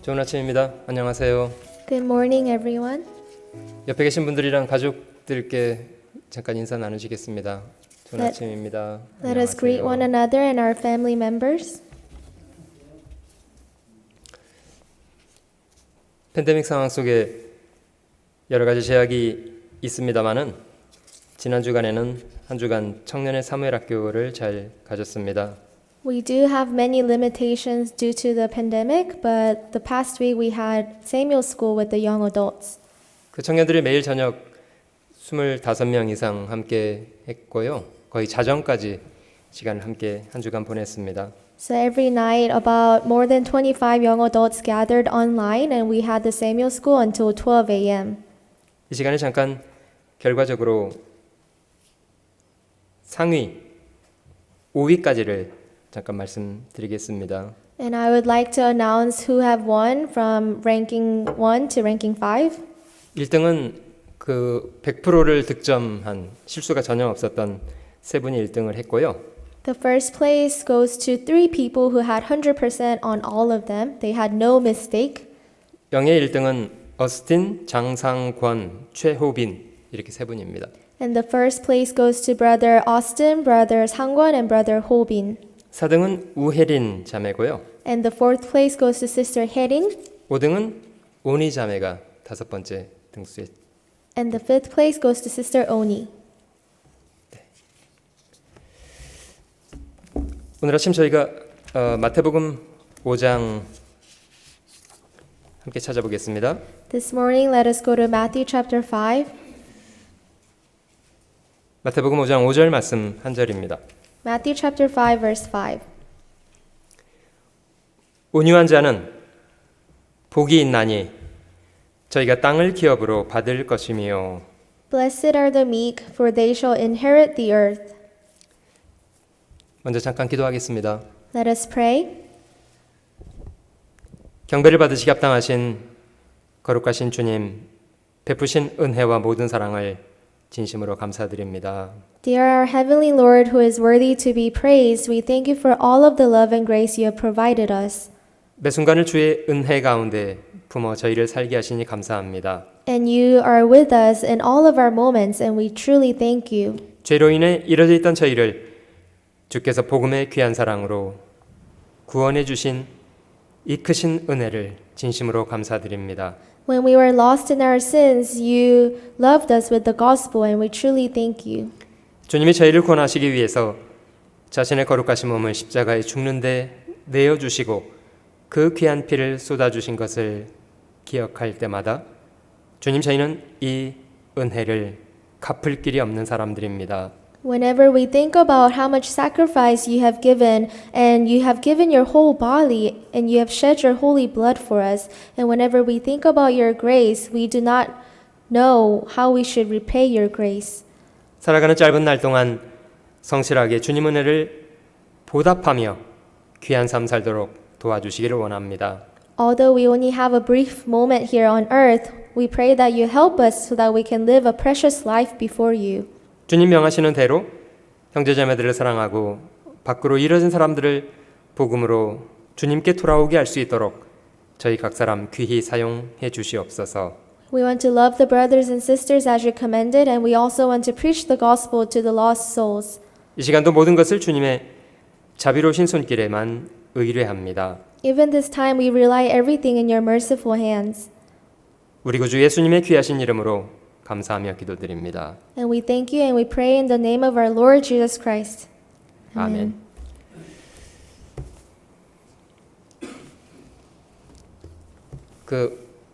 좋은 아침입니다. 안녕하세요. Good morning, everyone. 옆에 계신 분들이랑 가족들께 잠깐 인사 나누시겠습니다. 좋은 아침입니다. Let us greet one another and our family members. 팬데믹 상황 속에 여러 가지 제약이 있습니다만은 지난 주간에는 한 주간 청년의 사무엘 학교를 잘 가졌습니다. We do have many limitations due to the pandemic, but the past week we had Samuel School with the young adults. 그 청년들이 매일 저녁 25명 이상 함께 했고요. 거의 자정까지 시간을 함께 한 주간 보냈습니다. So every night, about more than 25 young adults gathered online, and we had the Samuel School until 12 a.m. 이 시간에 잠깐 결과적으로 상위 5위까지를 잠깐 말씀드리겠습니다. And I would like to announce who have won from ranking 1 to ranking 5. 1등은 그 100%를 득점한 실수가 전혀 없었던 세 분이 1등을 했고요. The first place goes to 3 people who had 100% on all of them. They had no mistake. 영예 1등은 어스틴, 장상권, 최호빈 이렇게 세 분입니다. And the first place goes to brother Austin, brother Sangwon, and brother Ho-bin. 4등은 우혜린 자매고요. And the fourth place goes to sister Herin. 5등은 오니 자매가 5번째 등수했. And the fifth place goes to sister Oni. 오늘 아침 저희가 마태복음 5장 함께 찾아보겠습니다. This morning, let us go to Matthew chapter 5. 마태복음 5장 5절 말씀 한 절입니다. Matthew chapter 5, verse 5. 온유한 자는 복이 있나니 저희가 땅을 기업으로 받을 것이며 Blessed are the meek, for they shall inherit the earth. 먼저 잠깐 기도하겠습니다. Let us pray. 경배를 받으시기 합당하신 거룩하신 주님, 베푸신 은혜와 모든 사랑을 진심으로 감사드립니다. Dear our heavenly Lord, who is worthy to be praised, we thank you for all of the love and grace you have provided us. 매 순간을 주의 은혜 가운데 품어 저희를 살게 하시니 감사합니다. And you are with us in all of our moments, and we truly thank you. 죄로 인해 이뤄져 있던 저희를 주께서 복음의 귀한 사랑으로 구원해 주신 이 크신 은혜를 진심으로 감사드립니다. When we were lost in our sins, you loved us with the gospel, and we truly thank you. 주님이 저희를 구원하시기 위해서 자신의 거룩하신 몸을 십자가에 죽는데 내어주시고 그 귀한 피를 쏟아주신 것을 기억할 때마다 주님, 저희는 이 은혜를 갚을 길이 없는 사람들입니다. Whenever we think about how much sacrifice you have given, and you have given your whole body, and you have shed your holy blood for us, and whenever we think about your grace, we do not know how we should repay your grace. 살아가는 짧은 날 동안 성실하게 주님 은혜를 보답하며 귀한 삶 살도록 도와주시기를 원합니다. Although we only have a brief moment here on earth, we pray that you help us so that we can live a precious life before you. 주님 명하시는 대로 형제자매들을 사랑하고 밖으로 이뤄진 사람들을 복음으로 주님께 돌아오게 할 수 있도록 저희 각 사람 귀히 사용해 주시옵소서. We want to love the brothers and sisters as you commanded, and we also want to preach the gospel to the lost souls. 이 시간도 모든 것을 주님의 자비로우신 손길에만 의뢰합니다. Even this time, we rely everything in your merciful hands. 우리 구주 예수님의 귀하신 이름으로 감사하며 기도드립니다. And we thank you and we pray in the name of our Lord Jesus Christ. 아멘.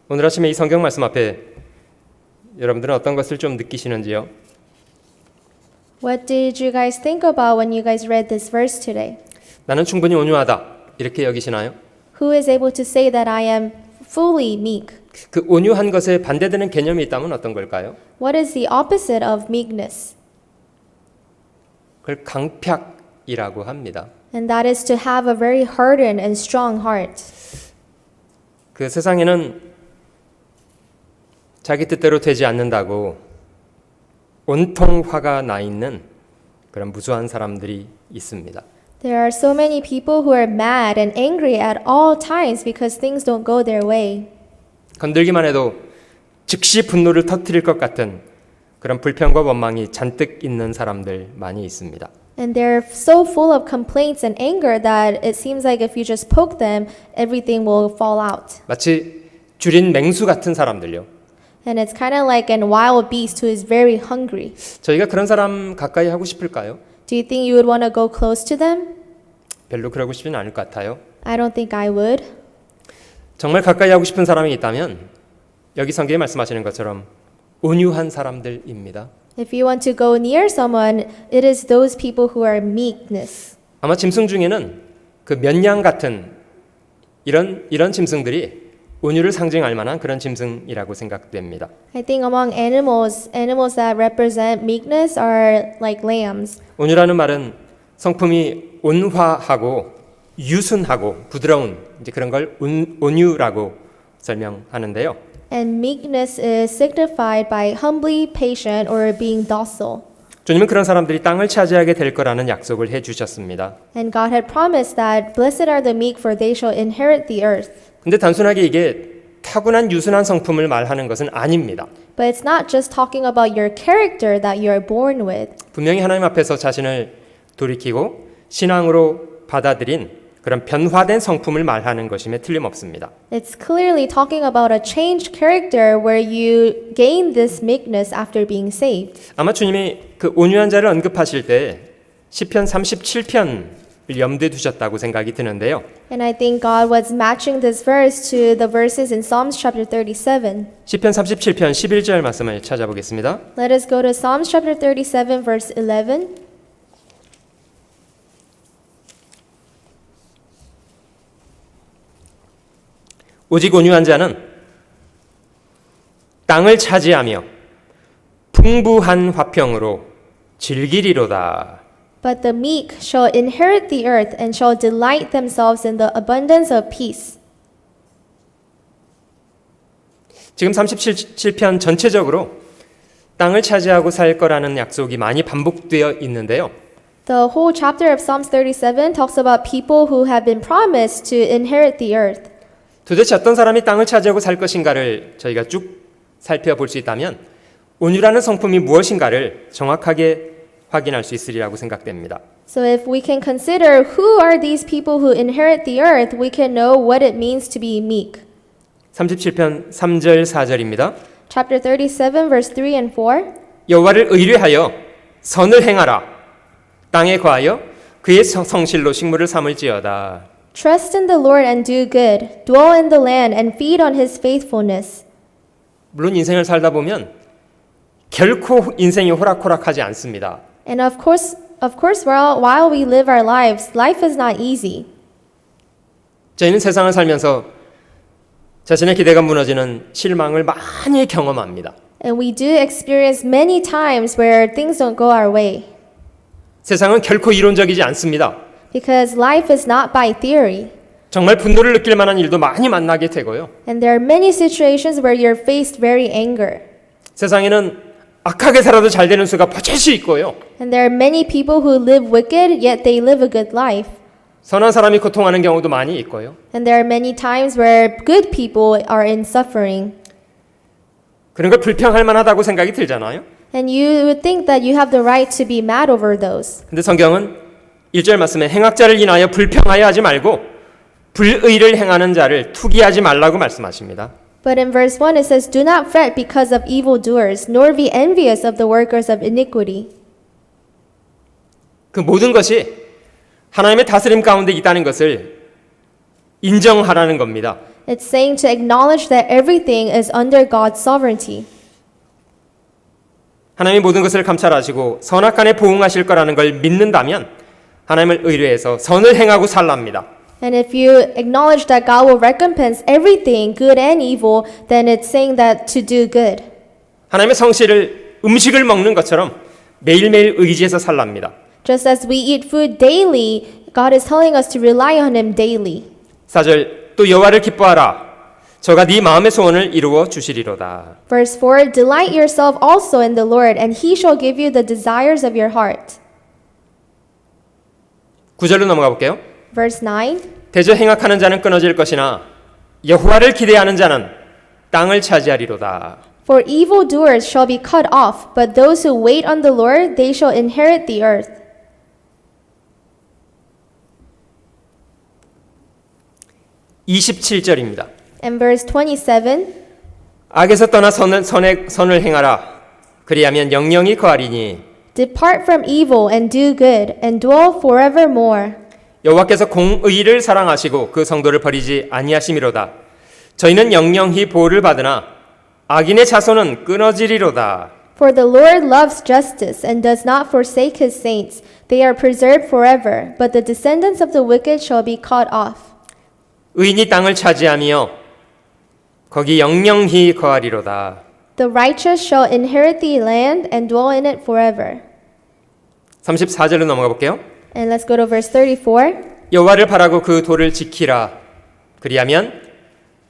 오늘 아침에 이 성경 말씀 앞에 여러분들은 어떤 것을 좀 느끼시는지요? What did you guys think about when you guys read this verse today? 나는 충분히 온유하다 이렇게 여기시나요? Who is able to say that I am fully meek? 그 온유한 것에 반대되는 개념이 있다면 어떤 걸까요? What is the opposite of meekness? 그걸 강팍이라고 합니다. And that is to have a very hardened and strong heart. 그 세상에는 자기 뜻대로 되지 않는다고 온통 화가 나 있는 그런 무수한 사람들이 있습니다. There are so many people who are mad and angry at all times because things don't go their way. 건들기만 해도 즉시 분노를 터뜨릴 것 같은 그런 불평과 원망이 잔뜩 있는 사람들 많이 있습니다. And they're so full of complaints and anger that it seems like if you just poke them, everything will fall out. 마치 줄인 맹수 같은 사람들요. And it's kind of like an wild beast who is very hungry. 저희가 그런 사람 가까이 하고 싶을까요? Do you think you would want to go close to them? 별로 그러고 싶지는 않을 것 같아요. I don't think I would. 정말 가까이 하고 싶은 사람이 있다면 여기 성경에 말씀하시는 것처럼 온유한 사람들입니다. If you want to go near someone, it is those people who are meekness. 아마 짐승 중에는 그 면양 같은 이런 짐승들이 온유를 상징할 만한 그런 짐승이라고 생각됩니다. I think among animals that represent meekness are like lambs. 온유라는 말은 성품이 온화하고 유순하고 부드러운 이제 그런 걸 온유라고 설명하는데요. And meekness is signified by humbly patient or being docile. 주님은 그런 사람들이 땅을 차지하게 될 거라는 약속을 해 주셨습니다. And God had promised that blessed are the meek for they shall inherit the earth. 근데 단순하게 이게 타고난 유순한 성품을 말하는 것은 아닙니다. But it's not just talking about your character that you are born with. 분명히 하나님 앞에서 자신을 돌이키고 신앙으로 받아들인 그런 변화된 성품을 말하는 것임에 틀림없습니다. It's clearly talking about a changed character where you gain this meekness after being saved. 아마 주님이 그 온유한 자를 언급하실 때 시편 37편을 염두에 두셨다고 생각이 드는데요. And I think God was matching this verse to the verses in Psalms chapter 37. 시편 37편 11절 말씀을 찾아보겠습니다. Let us go to Psalms chapter 37 verse 11. 오직 온유한 자는 땅을 차지하며 풍부한 화평으로 즐기리로다. But the meek shall inherit the earth and shall delight themselves in the abundance of peace. 지금 37편 전체적으로 땅을 차지하고 살 거라는 약속이 많이 반복되어 있는데요. The whole chapter of Psalms 37 talks about people who have been promised to inherit the earth. 도대체 어떤 사람이 땅을 차지하고 살 것인가를 저희가 쭉 살펴볼 수 있다면 온유라는 성품이 무엇인가를 정확하게 확인할 수 있으리라고 생각됩니다. So if we can consider who are these people who inherit the earth, we can know what it means to be meek. 37편 3절 4절입니다. Chapter 37 verse 3 and 4. 여호와를 의뢰하여 선을 행하라. 땅에 거하여 그의 성실로 식물을 삼을지어다. Trust in the Lord and do good. Dwell in the land and feed on his faithfulness. 물론 인생을 살다 보면 결코 인생이 호락호락하지 않습니다. And of course, while we live our lives, life is not easy. 저희는 세상을 살면서 자신의 기대가 무너지는 실망을 많이 경험합니다. And we do experience many times where things don't go our way. 세상은 결코 이론적이지 않습니다. Because life is not by theory. 정말 분노를 느낄 만한 일도 많이 만나게 되고요. And there are many situations where you're faced very anger. 세상에는 악하게 살아도 잘 되는 수가 버젓이 있고요. And there are many people who live wicked, yet they live a good life. 선한 사람이 고통하는 경우도 많이 있고요. And there are many times where good people are in suffering. 그런 걸 불평할 만하다고 생각이 들잖아요. And you would think that you have the right to be mad over those. 근데 성경은 1절 말씀에 행악자를 인하여 불평하여 하지 말고 불의를 행하는 자를 투기하지 말라고 말씀하십니다. But in verse 1 it says, Do not fret because of evildoers, nor be envious of the workers of iniquity. 그 모든 것이 하나님의 다스림 가운데 있다는 것을 인정하라는 겁니다. It's saying to acknowledge that everything is under God's sovereignty. 하나님이 모든 것을 감찰하시고 선악간에 보응하실 거라는 걸 믿는다면 하나님을 의뢰해서 선을 행하고 살랍니다. And if you acknowledge that God will recompense everything, good and evil, then it's saying that to do good. 하나님의 성실을 음식을 먹는 것처럼 매일매일 의지해서 살랍니다. Just as we eat food daily, God is telling us to rely on Him daily. 4절 또 여호와를 기뻐하라. 저가 네 마음의 소원을 이루어 주시리로다. Verse 4, Delight yourself also in the Lord, and He shall give you the desires of your heart. 9절로 넘어가 볼게요. Verse 9. 대저 행악하는 자는 끊어질 것이나 여호와를 기대하는 자는 땅을 차지하리로다. For evildoers shall be cut off, but those who wait on the Lord, they shall inherit the earth. 27절입니다. And verse 27. 악에서 떠나 선을 행하라. 그리하면 영영이 거하리니 Depart from evil and do good, and dwell forevermore. 여호와께서 공의를 사랑하시고 그 성도를 버리지 아니하심이로다. 저희는 영영히 보호를 받으나 악인의 자손은 끊어지리로다. For the Lord loves justice and does not forsake his saints. They are preserved forever, but the descendants of the wicked shall be cut off. 의인이 땅을 차지하며 거기 영영히 거하리로다. The righteous shall inherit the land and dwell in it forever. 34절로 넘어가 볼게요. And let's go to verse 34. 여호와를 바라고 그 도를 지키라. 그리하면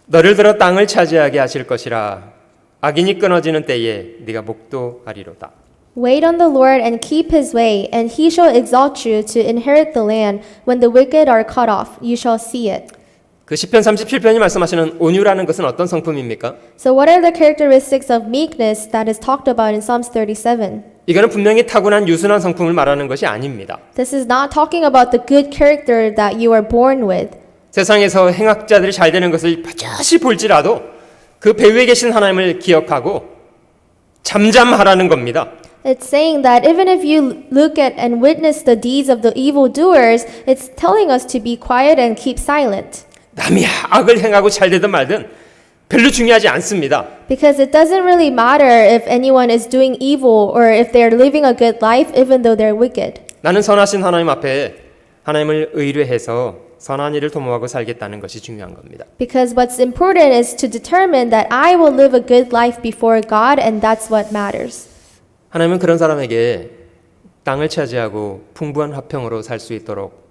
너를 들어 땅을 차지하게 하실 것이라. 악인이 끊어지는 때에 네가 목도하리로다. Wait on the Lord and keep his way, and he shall exalt you to inherit the land. When the wicked are cut off, you shall see it. 그 시편 37편이 말씀하시는 온유라는 것은 어떤 성품입니까? So what are the characteristics of meekness that is talked about in Psalms 37? 이거는 분명히 타고난 유순한 성품을 말하는 것이 아닙니다. This is not talking about the good character that you are born with. 세상에서 행악자들이 잘 되는 것을 반드시 볼지라도 그 배후에 계신 하나님을 기억하고 잠잠하라는 겁니다. It's saying that even if you look at and witness the deeds of the evildoers, it's telling us to be quiet and keep silent. 남이 악을 행하고 잘 되든 말든 별로 중요하지 않습니다. Because it doesn't really matter if anyone is doing evil or if they're living a good life, even though they're wicked. 나는 선하신 하나님 앞에 하나님을 의뢰해서 선한 일을 도모하고 살겠다는 것이 중요한 겁니다. Because what's important is to determine that I will live a good life before God, and that's what matters. 하나님은 그런 사람에게 땅을 차지하고 풍부한 화평으로 살 수 있도록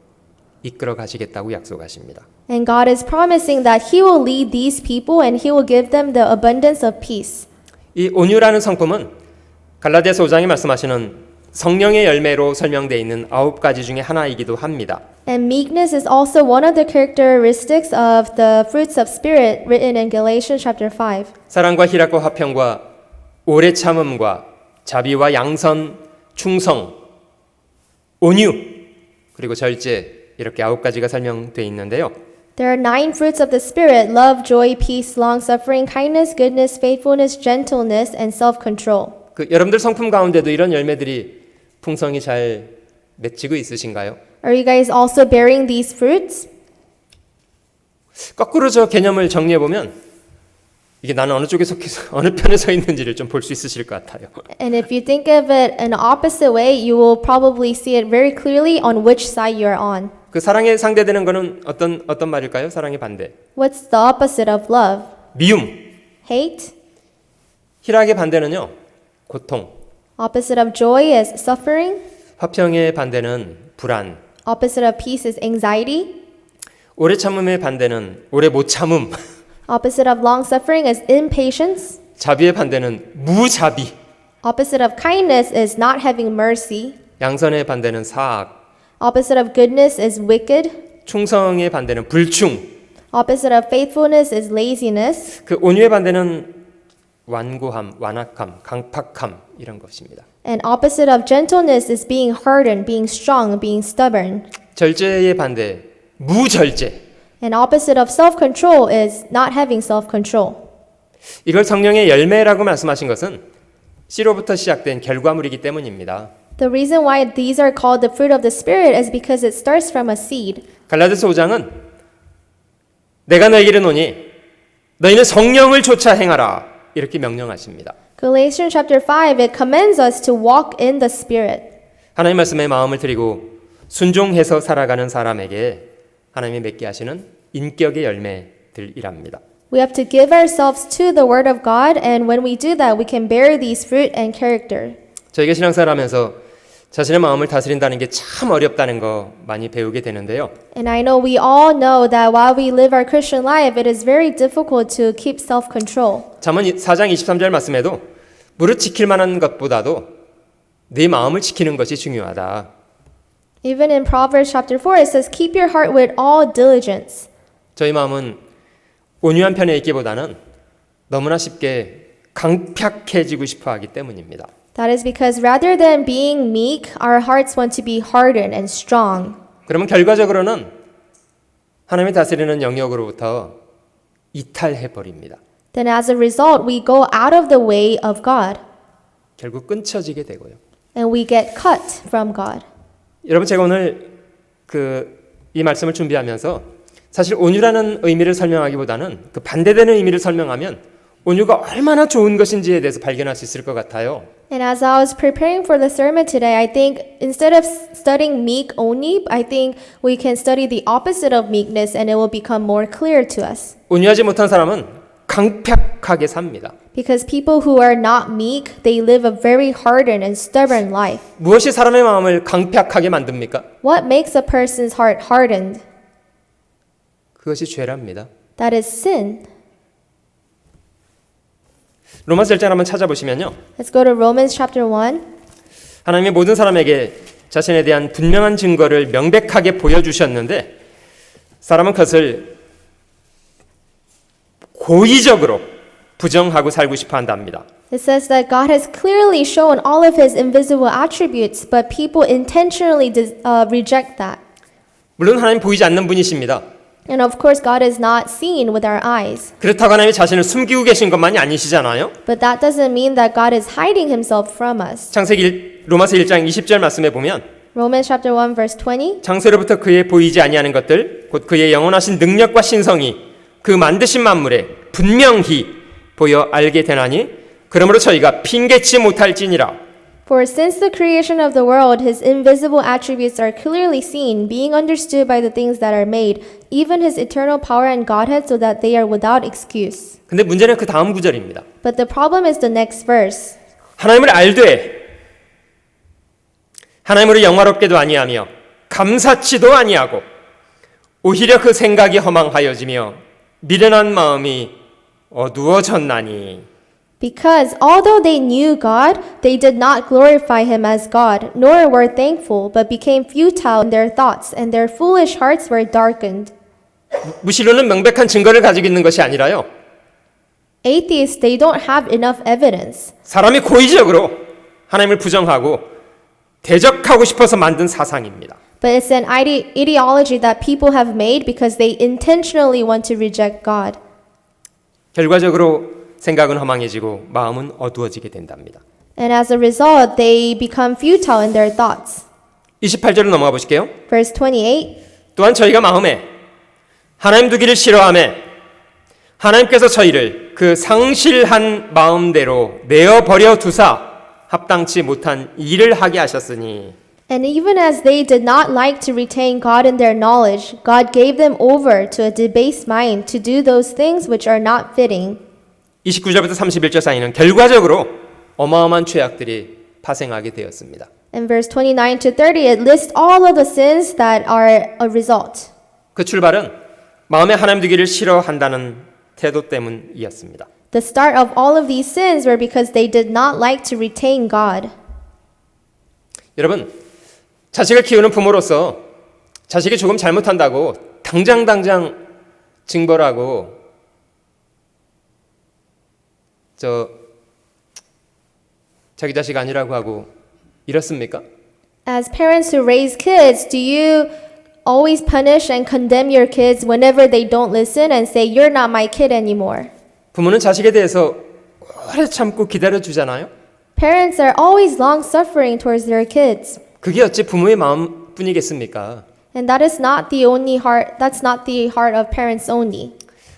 이끌어 가시겠다고 약속하십니다. And God is promising that He will lead these people and He will give them the abundance of peace. 이 온유라는 성품은 갈라디아서 5장에 말씀하시는 성령의 열매로 설명되어 있는 9가지 중에 하나이기도 합니다. And meekness is also one of the characteristics of the fruits of spirit written in Galatians chapter 5. 사랑과 희락과 화평과 오래 참음과 자비와 양선, 충성, 온유, 그리고 절제 이렇게 9가지가 설명되어 있는데요. There are 9 fruits of the Spirit: love, joy, peace, long-suffering, kindness, goodness, faithfulness, gentleness, and self-control. 그 여러분들 성품 가운데도 이런 열매들이 풍성히 잘 맺히고 있으신가요? Are you guys also bearing these fruits? 거꾸로 저 개념을 정리해 보면 이게 나는 어느 쪽에 속해서 어느 편에 서 있는지를 좀 볼 수 있으실 것 같아요. And if you think of it in the opposite way, you will probably see it very clearly on which side you're on. 그 사랑에 상대되는 거는 어떤 말일까요? 사랑의 반대. What's the opposite of love? 미움. Hate. 희락의 반대는요. 고통. Opposite of joy is suffering. 화평의 반대는 불안. Opposite of peace is anxiety. 오래 참음의 반대는 오래 못 참음. Opposite of long suffering is impatience. 자비의 반대는 무자비. Opposite of kindness is not having mercy. 양선의 반대는 사악. Opposite of goodness is wicked. 충성의 반대는 불충. Opposite of faithfulness is laziness. 그 온유의 반대는 완고함, 완악함, 강팍함 이런 것입니다. And opposite of gentleness is being hardened, being strong, being stubborn. 절제의 반대, 무절제. And opposite of self-control is not having self-control. 이걸 성령의 열매라고 말씀하신 것은 씨로부터 시작된 결과물이기 때문입니다. The reason why these are called the fruit of the Spirit is because it starts from a seed. 갈라디아서 5장은 내가 너에게 이르노니 너희는 성령을 좇아 행하라 이렇게 명령하십니다. Galatians chapter 5, it commends us to walk in the Spirit. 하나님 말씀에 마음을 드리고 순종해서 살아가는 사람에게 하나님이 맺게 하시는 인격의 열매들이랍니다. We have to give ourselves to the Word of God, and when we do that, we can bear these fruit and character. 저희가 신앙생활하면서 자신의 마음을 다스린다는 게 참 어렵다는 거 많이 배우게 되는데요. And I know we all know that while we live our Christian life, it is very difficult to keep self-control. 잠언 4장 23절 말씀에도 무릇 지킬 만한 것보다도 네 마음을 지키는 것이 중요하다. Even in Proverbs chapter 4, it says, keep your heart with all diligence. 저희 마음은 온유한 편에 있기보다는 너무나 쉽게 강팍해지고 싶어 하기 때문입니다. That is because rather than being meek, our hearts want to be hardened and strong. 그러면 결과적으로는 하나님이 다스리는 영역으로부터 이탈해 버립니다. Then as a result, we go out of the way of God 결국 끊쳐지게 되고요. and we get cut from God. 여러분 제가 오늘 이 말씀을 준비하면서 사실 온유라는 의미를 설명하기보다는 그 반대되는 의미를 설명하면 온유가 얼마나 좋은 것인지에 대해서 발견할 수 있을 것 같아요. And as I was preparing for the sermon today, I think instead of studying meek only, I think we can study the opposite of meekness and it will become more clear to us. 온유하지 못한 사람은 강팍하게 삽니다. Because people who are not meek, they live a very hardened and stubborn life. 무엇이 사람의 마음을 강팍하게 만듭니까? What makes a person's heart hardened? 그것이 죄랍니다. That is sin. 로마서 1장 한번 찾아보시면요. Let's go to Romans chapter 1. 하나님이 모든 사람에게 자신에 대한 분명한 증거를 명백하게 보여주셨는데 사람은 그것을 고의적으로 부정하고 살고 싶어 한답니다. It says that God has clearly shown all of his invisible attributes, but people intentionally reject that. 물론 하나님 보이지 않는 분이십니다. And of course, God is not seen with our eyes. 그렇다고 하나님이 자신을 숨기고 계신 것만이 아니시잖아요. But that doesn't mean that God is hiding himself from us. 로마서 1장 20절 말씀에 보면 Romans chapter 1 verse 20. 창세로부터 그의 보이지 아니하는 것들 곧 그의 영원하신 능력과 신성이 그 만드신 만물에 분명히 보여 알게 되나니 그러므로 저희가 핑계치 못할지니라. For since the creation of the world, his invisible attributes are clearly seen, being understood by the things that are made, even his eternal power and Godhead, so that they are without excuse. 근데 문제는 그 다음 구절입니다. But the problem is the next verse. 하나님을 알되 하나님으로 영화롭게도 아니하며 감사치도 아니하고 오히려 그 생각이 허망하여지며 미련한 마음이 어두워졌나니. Because although they knew God, they did not glorify him as God, nor were thankful, but became futile in their thoughts, and their foolish hearts were darkened. 무신론은 명백한 증거를 가지고 있는 것이 아니라요. Atheists, they don't have enough evidence. 사람이 고의적으로 하나님을 부정하고 대적하고 싶어서 만든 사상입니다. But it's an ideology that people have made because they intentionally want to reject God. 결과적으로 생각은 허망해지고 마음은 어두워지게 된답니다. And as a result, they become futile in their thoughts. 28절로 넘어가 보실게요. Verse 28. 또한 저희가 마음에 하나님 두기를 싫어하며 하나님께서 저희를 그 상실한 마음대로 내어버려 두사 합당치 못한 일을 하게 하셨으니. And even as they did not like to retain God in their knowledge, God gave them over to a debased mind to do those things which are not fitting. 29절부터 31절 사이는 결과적으로 어마어마한 죄악들이 파생하게 되었습니다. In verse 29 to 30, it lists all of the sins that are a result. 그 출발은 마음에 하나님 두기를 싫어한다는 태도 때문이었습니다. The start of all of these sins were because they did not like to retain God. 여러분, 자식을 키우는 부모로서 자식이 조금 잘못한다고 당장 징벌하고 자기 자식 아니라고 하고 이렇습니까? As parents who raise kids, do you always punish and condemn your kids whenever they don't listen and say, you're not my kid anymore? 부모는 자식에 대해서 오래 참고 기다려주잖아요. Parents are always long-suffering towards their kids. 그게 어찌 부모의 마음뿐이겠습니까? And that is not the only heart, that's not the heart of parents only.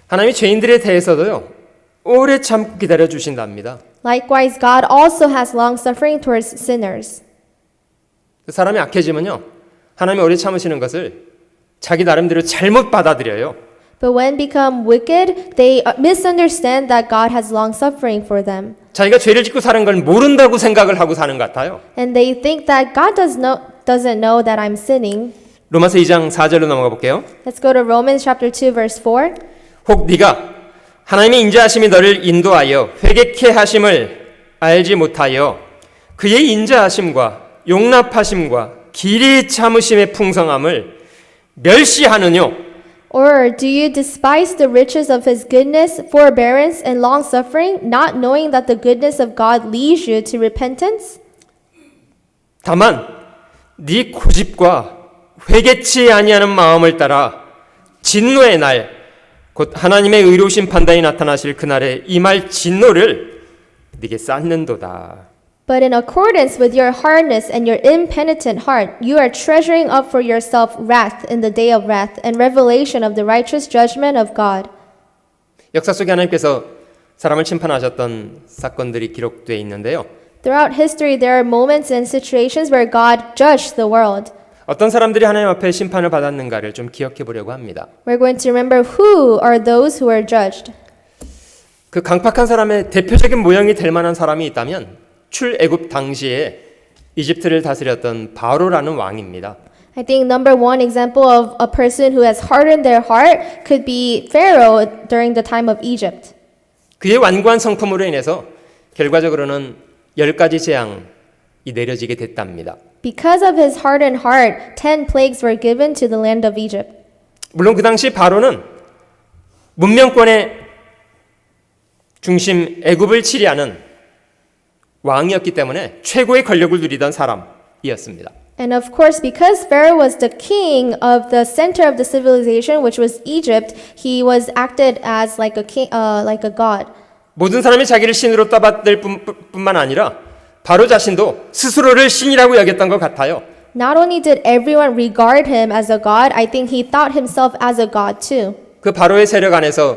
하나님이 죄인들에 대해서도요, 오래 참고 기다려주신답니다. Likewise, God also has long-suffering towards sinners. 사람이 악해지면요, 하나님이 오래 참으시는 것을 자기 나름대로 잘못 받아들여요. But when become wicked, they misunderstand that God has long-suffering for them. 자기가 죄를 짓고 사는 걸 모른다고 생각을 하고 사는 것 같아요. And they think that God doesn't know that I'm sinning. 로마서 2장 4절로 넘어가 볼게요. Let's go to Romans chapter 2 verse 4. 혹 네가 하나님의 인자하심이 너를 인도하여 회개케 하심을 알지 못하여 그의 인자하심과 용납하심과 길이 참으심의 풍성함을 멸시하느뇨? Or do you despise the riches of his goodness, forbearance, and long suffering, not knowing that the goodness of God leads you to repentance? 다만 네 고집과 회개치 아니하는 마음을 따라 진노의 날, 곧 하나님의 의로우신 판단이 나타나실 그날에 임할 진노를 네게 쌓는도다. But in accordance with your hardness and your impenitent heart, you are treasuring up for yourself wrath in the day of wrath and revelation of the righteous judgment of God. 역사 속에 하나님께서 사람을 심판하셨던 사건들이 기록되어 있는데요. Throughout history, there are moments and situations where God judged the world. 어떤 사람들이 하나님 앞에 심판을 받았는가를 좀 기억해 보려고 합니다. We're going to remember who are those who are judged. 그 강팍한 사람의 대표적인 모형이 될 만한 사람이 있다면 출애굽 당시에 이집트를 다스렸던 바로라는 왕입니다. I think number one example of a person who has hardened their heart could be Pharaoh during the time of Egypt. 그의 완고한 성품으로 인해서 결과적으로는 10가지 재앙이 내려지게 됐답니다. Because of his hardened heart, 10 plagues were given to the land of Egypt. 물론 그 당시 바로는 문명권의 중심 애굽을 치리하는 왕이었기 때문에 최고의 권력을 누리던 사람이었습니다. And of course, because Pharaoh was the king of the center of the civilization, which was Egypt, he was acted as like a king, like a god. 모든 사람이 자기를 신으로 떠받들 뿐만 아니라 바로 자신도 스스로를 신이라고 여겼던 것 같아요. Not only did everyone regard him as a god, I think he thought himself as a god too. 그 바로의 세력 안에서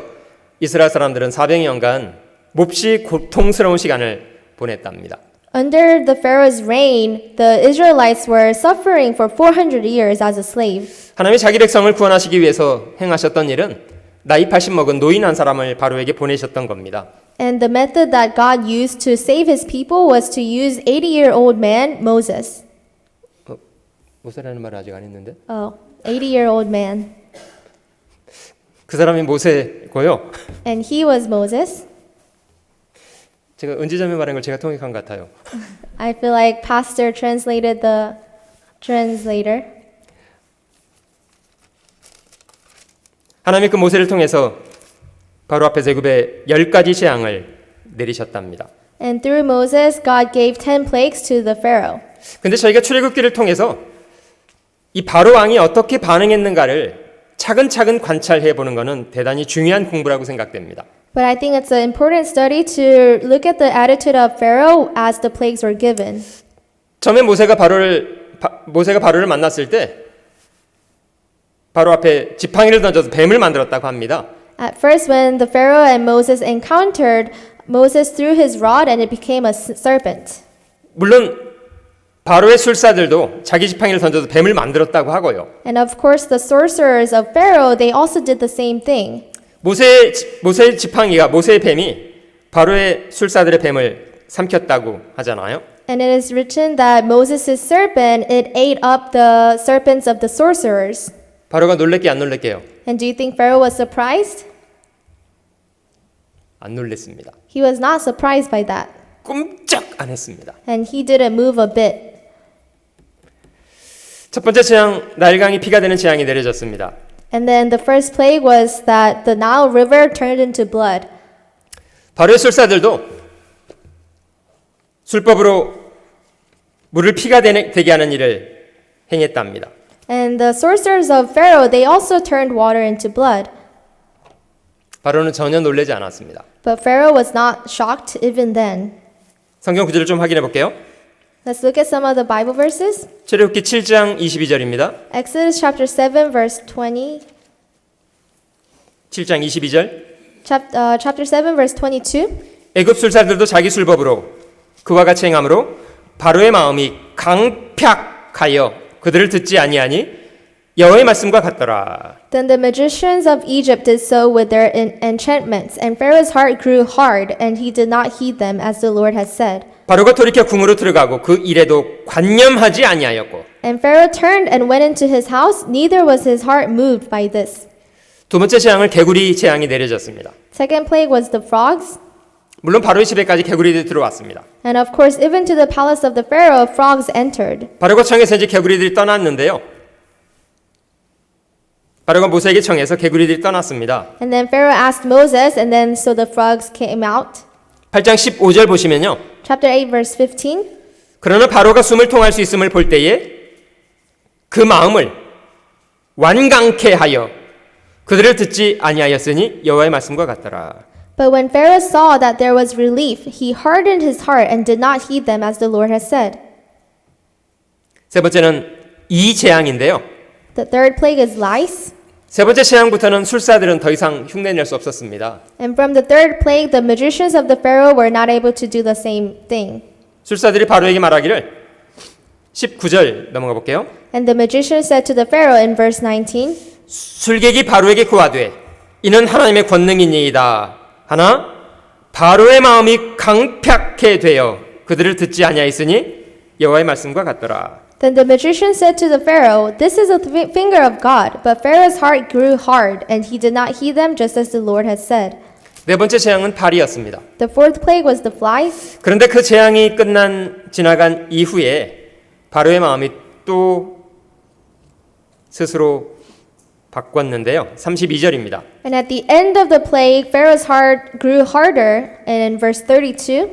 이스라엘 사람들은 400년간 몹시 고통스러운 시간을 보냈답니다. Under the Pharaoh's reign, the Israelites were suffering for 400 years as a slave. 하나님이 자기 백성을 구원하시기 위해서 행하셨던 일은 나이 80 먹은 노인 한 사람을 바로에게 보내셨던 겁니다. And the method that God used to save his people was to use 80-year-old man Moses. 모세라는 말을 아직 안 했는데 80-year-old man. 그 사람이 모세고요. And he was Moses. 제가 은지자매 말한 걸 제가 통역한 것 같아요. I feel like pastor translated the translator. 하나님이 그 모세를 통해서 바로 앞에 애굽에 10가지 재앙을 내리셨답니다. And through Moses, God gave 10 plagues to the Pharaoh. 근데 저희가 출애굽기를 통해서 이 바로 왕이 어떻게 반응했는가를 차근차근 관찰해 보는 것은 대단히 중요한 공부라고 생각됩니다. But I think it's an important study to look at the attitude of Pharaoh as the plagues were given. 처음에 모세가 바로를 만났을 때 바로 앞에 지팡이를 던져서 뱀을 만들었다고 합니다. At first, when the Pharaoh and Moses encountered, Moses threw his rod and it became a serpent. 물론 바로의 술사들도 자기 지팡이를 던져서 뱀을 만들었다고 하고요. And of course, the sorcerers of Pharaoh, they also did the same thing. 모세의 지팡이가 모세의 뱀이 바로의 술사들의 뱀을 삼켰다고 하잖아요. And it is written that Moses' serpent, it ate up the serpents of the sorcerers. 바로가 놀랬게 안 놀랬게요? And do you think Pharaoh was surprised? 안 놀랬습니다. He was not surprised by that. 꼼짝 안 했습니다. And he didn't move a bit. 첫 번째 재앙, 나일강이 피가 되는 재앙이 내려졌습니다. And then the first plague was that the Nile River turned into blood. 바로의 술사들도 술법으로 물을 피가 되게 하는 일을 행했답니다. And the sorcerers of Pharaoh, they also turned water into blood. 바로는 전혀 놀라지 않았습니다. But Pharaoh was not shocked even then. 성경 구절을 좀 확인해 볼게요. Let's look at some of the Bible verses. 출애굽기 7장 22절입니다. Exodus chapter 7 verse 20. 7장 22절. Chapter 7 verse 22. 애굽 술사들도 자기 술법으로 그와 같이 행함으로 바로의 마음이 강팍하여 그들을 듣지 아니하니 여호와의 말씀과 같더라. Then the magicians of Egypt did so with their enchantments, and Pharaoh's heart grew hard, and he did not heed them as the Lord had said. 바로가 돌이켜 궁으로 들어가고 그 일에도 관념하지 아니하였고. And Pharaoh turned and went into his house, neither was his heart moved by this. 두 번째 재앙을 개구리 재앙이 내려졌습니다. Second plague was the frogs. 물론 바로의 집에까지 개구리들이 들어왔습니다. And of course, even to the palace of the Pharaoh, frogs entered. 바로가 청해서 이제 개구리들이 떠났는데요. 바로가 모세에게 청해서 개구리들이 떠났습니다. And then Pharaoh asked Moses, and then so the frogs came out. 8장 15절 보시면요. Chapter 8, verse 15. 그러나 바로가 숨을 통할 수 있음을 볼 때에 그 마음을 완강케 하여 그들을 듣지 아니하였으니 여호와의 말씀과 같더라. But when Pharaoh saw that there was relief, he hardened his heart and did not heed them as the Lord had said. 세 번째는 이 재앙인데요. The third plague is lice. 세 번째 재앙부터는 술사들은 더 이상 흉내낼 수 없었습니다. And from the third plague, the magicians of the Pharaoh were not able to do the same thing. 술사들이 바로에게 말하기를 19절 넘어가 볼게요. And the magician said to the Pharaoh in verse 19, 술객이 바로에게 고하되 이는 하나님의 권능이니이다. 하나 바로의 마음이 강팍해 되어 그들을 듣지 아니하였으니 여호와의 말씀과 같더라. Then the magician said to the Pharaoh, This is a finger of God. But Pharaoh's heart grew hard, and he did not heed them just as the Lord had said. 네 번째 재앙은 발이었습니다. The fourth plague was the flies. 그런데 그 재앙이 지나간 이후에 바로의 마음이 또 스스로 바꿨는데요. 32절입니다. And at the end of the plague, Pharaoh's heart grew harder. And in verse 32,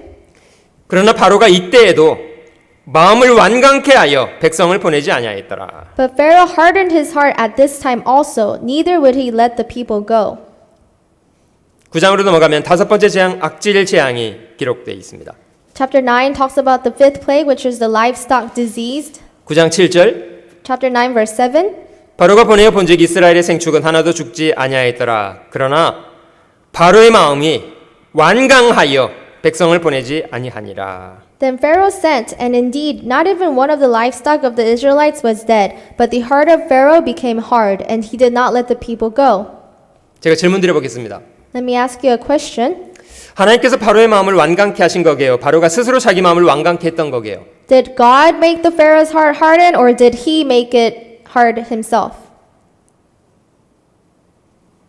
그러나 바로가 이때에도 마음을 완강케 하여 백성을 보내지 아니하였더라. But Pharaoh hardened his heart at this time also, neither would he let the people go. 9장으로 넘어가면 다섯 번째 재앙 악질 재앙이 기록되어 있습니다. Chapter 9 talks about the fifth plague, which is the livestock disease. 9장 7절 Chapter 9, verse 7. 바로가 보내어 본즉 이스라엘의 생축은 하나도 죽지 아니하였더라. 그러나 바로의 마음이 완강하여 백성을 보내지 아니하니라. Then Pharaoh sent, and indeed not even one of the livestock of the Israelites was dead, but the heart of Pharaoh became hard, and he did not let the people go. 제가 질문 드려보겠습니다. Let me ask you a question. 하나님께서 바로의 마음을 완강케 하신 거게요? 바로가 스스로 자기 마음을 완강케 했던 거게요? Did God make the Pharaoh's heart harden, or did he make it hard himself?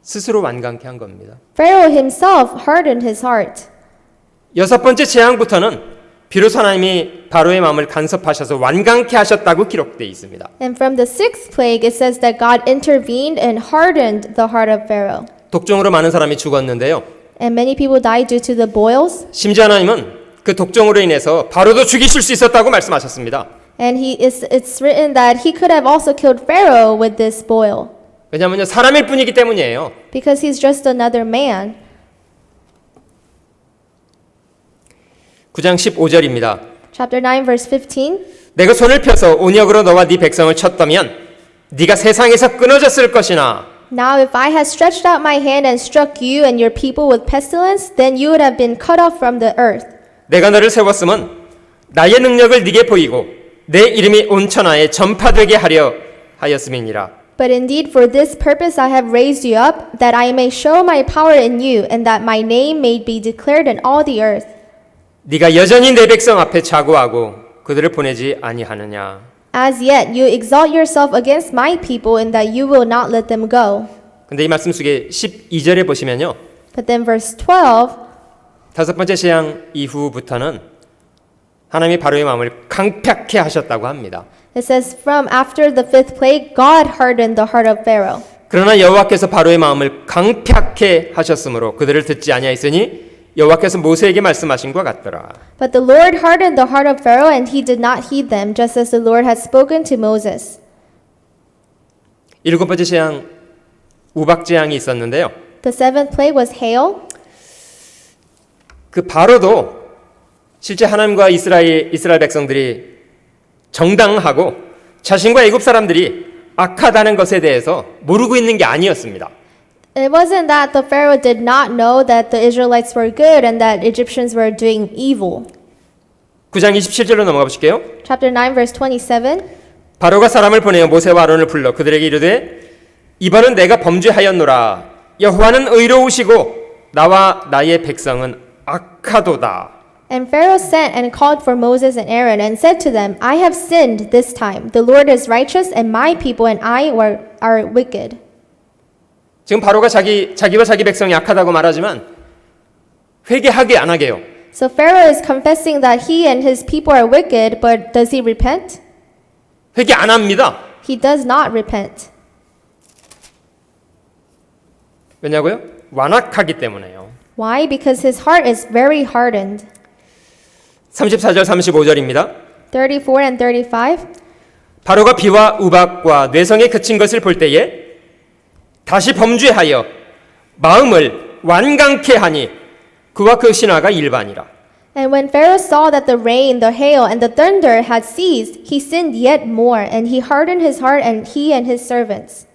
스스로 완강케 한 겁니다. Pharaoh himself hardened his heart. 여섯 번째 재앙부터는 비로소 하나님이 바로의 마음을 간섭하셔서 완강케 하셨다고 기록되어 있습니다. And from the sixth plague, it says that God intervened and hardened the heart of Pharaoh. 독종으로 많은 사람이 죽었는데요. And many people died due to the boils. 심지어 하나님은 그 독종으로 인해서 바로도 죽이실 수 있었다고 말씀하셨습니다. And it's written that he could have also killed Pharaoh with this boil. 왜냐하면 사람일 뿐이기 때문이에요. Because he's just another man. 9장 15절입니다. Chapter 9, verse 15. 내가 손을 펴서 온역으로 너와 네 백성을 쳤다면 네가 세상에서 끊어졌을 것이나 Now if I had stretched out my hand and struck you and your people with pestilence, then you would have been cut off from the earth. 내가 너를 세웠음은 나의 능력을 네게 보이고 내 이름이 온 천하에 전파되게 하려 하였음이니라. But indeed for this purpose I have raised you up, that I may show my power in you, and that my name may be declared in all the earth. 네가 여전히 내 백성 앞에 자고하고 그들을 보내지 아니하느냐. As yet you exalt yourself against my people, in that you will not let them go. 근데 이 말씀 속에 12절에 보시면요. But then verse 12, 다섯 번째 재앙 이후부터는 하나님이 바로의 마음을 강팍케 하셨다고 합니다. it says, From after the fifth plague, God hardened the heart of Pharaoh. 그러나 여호와께서 바로의 마음을 강팍케 하셨으므로 그들을 듣지 아니하였으니 여호와께서 모세에게 말씀하신 것 같더라. But the Lord hardened the heart of Pharaoh, and he did not heed them, just as the Lord had spoken to Moses. 일곱 번째 재앙 우박 재앙이 있었는데요. The seventh plague was hail. 그 바로도 실제 하나님과 이스라엘 백성들이 정당하고 자신과 애굽 사람들이 악하다는 것에 대해서 모르고 있는 게 아니었습니다. It wasn't that the Pharaoh did not know that the Israelites were good and that Egyptians were doing evil. 9장 27절로 넘어가 보실게요. Chapter 9, verse 27. 바로가 사람을 보내어 모세와 아론을 불러 그들에게 이르되 이번은 내가 범죄하였노라. 여호와는 의로우시고 나와 나의 백성은 악하도다. And Pharaoh sent and called for Moses and Aaron and said to them, I have sinned this time. The Lord is righteous, and my people and I are wicked. 지금 바로가 자기와 자기 백성이 악하다고 말하지만 회개하게 안 하게요? So Pharaoh is confessing that he and his people are wicked, but does he repent? 회개 안 합니다. He does not repent. 왜냐고요? 완악하기 때문에요. Why? Because his heart is very hardened. 34절 35절입니다. 34 and 35. 바로가 비와 우박과 뇌성에 그친 것을 볼 때에 다시 범죄하여 마음을 완강케 하니 그와 그 신하가 일반이라. And when Pharaoh saw that the rain, the hail, and the thunder had ceased, he sinned yet more, and he hardened his heart, and he and his servants.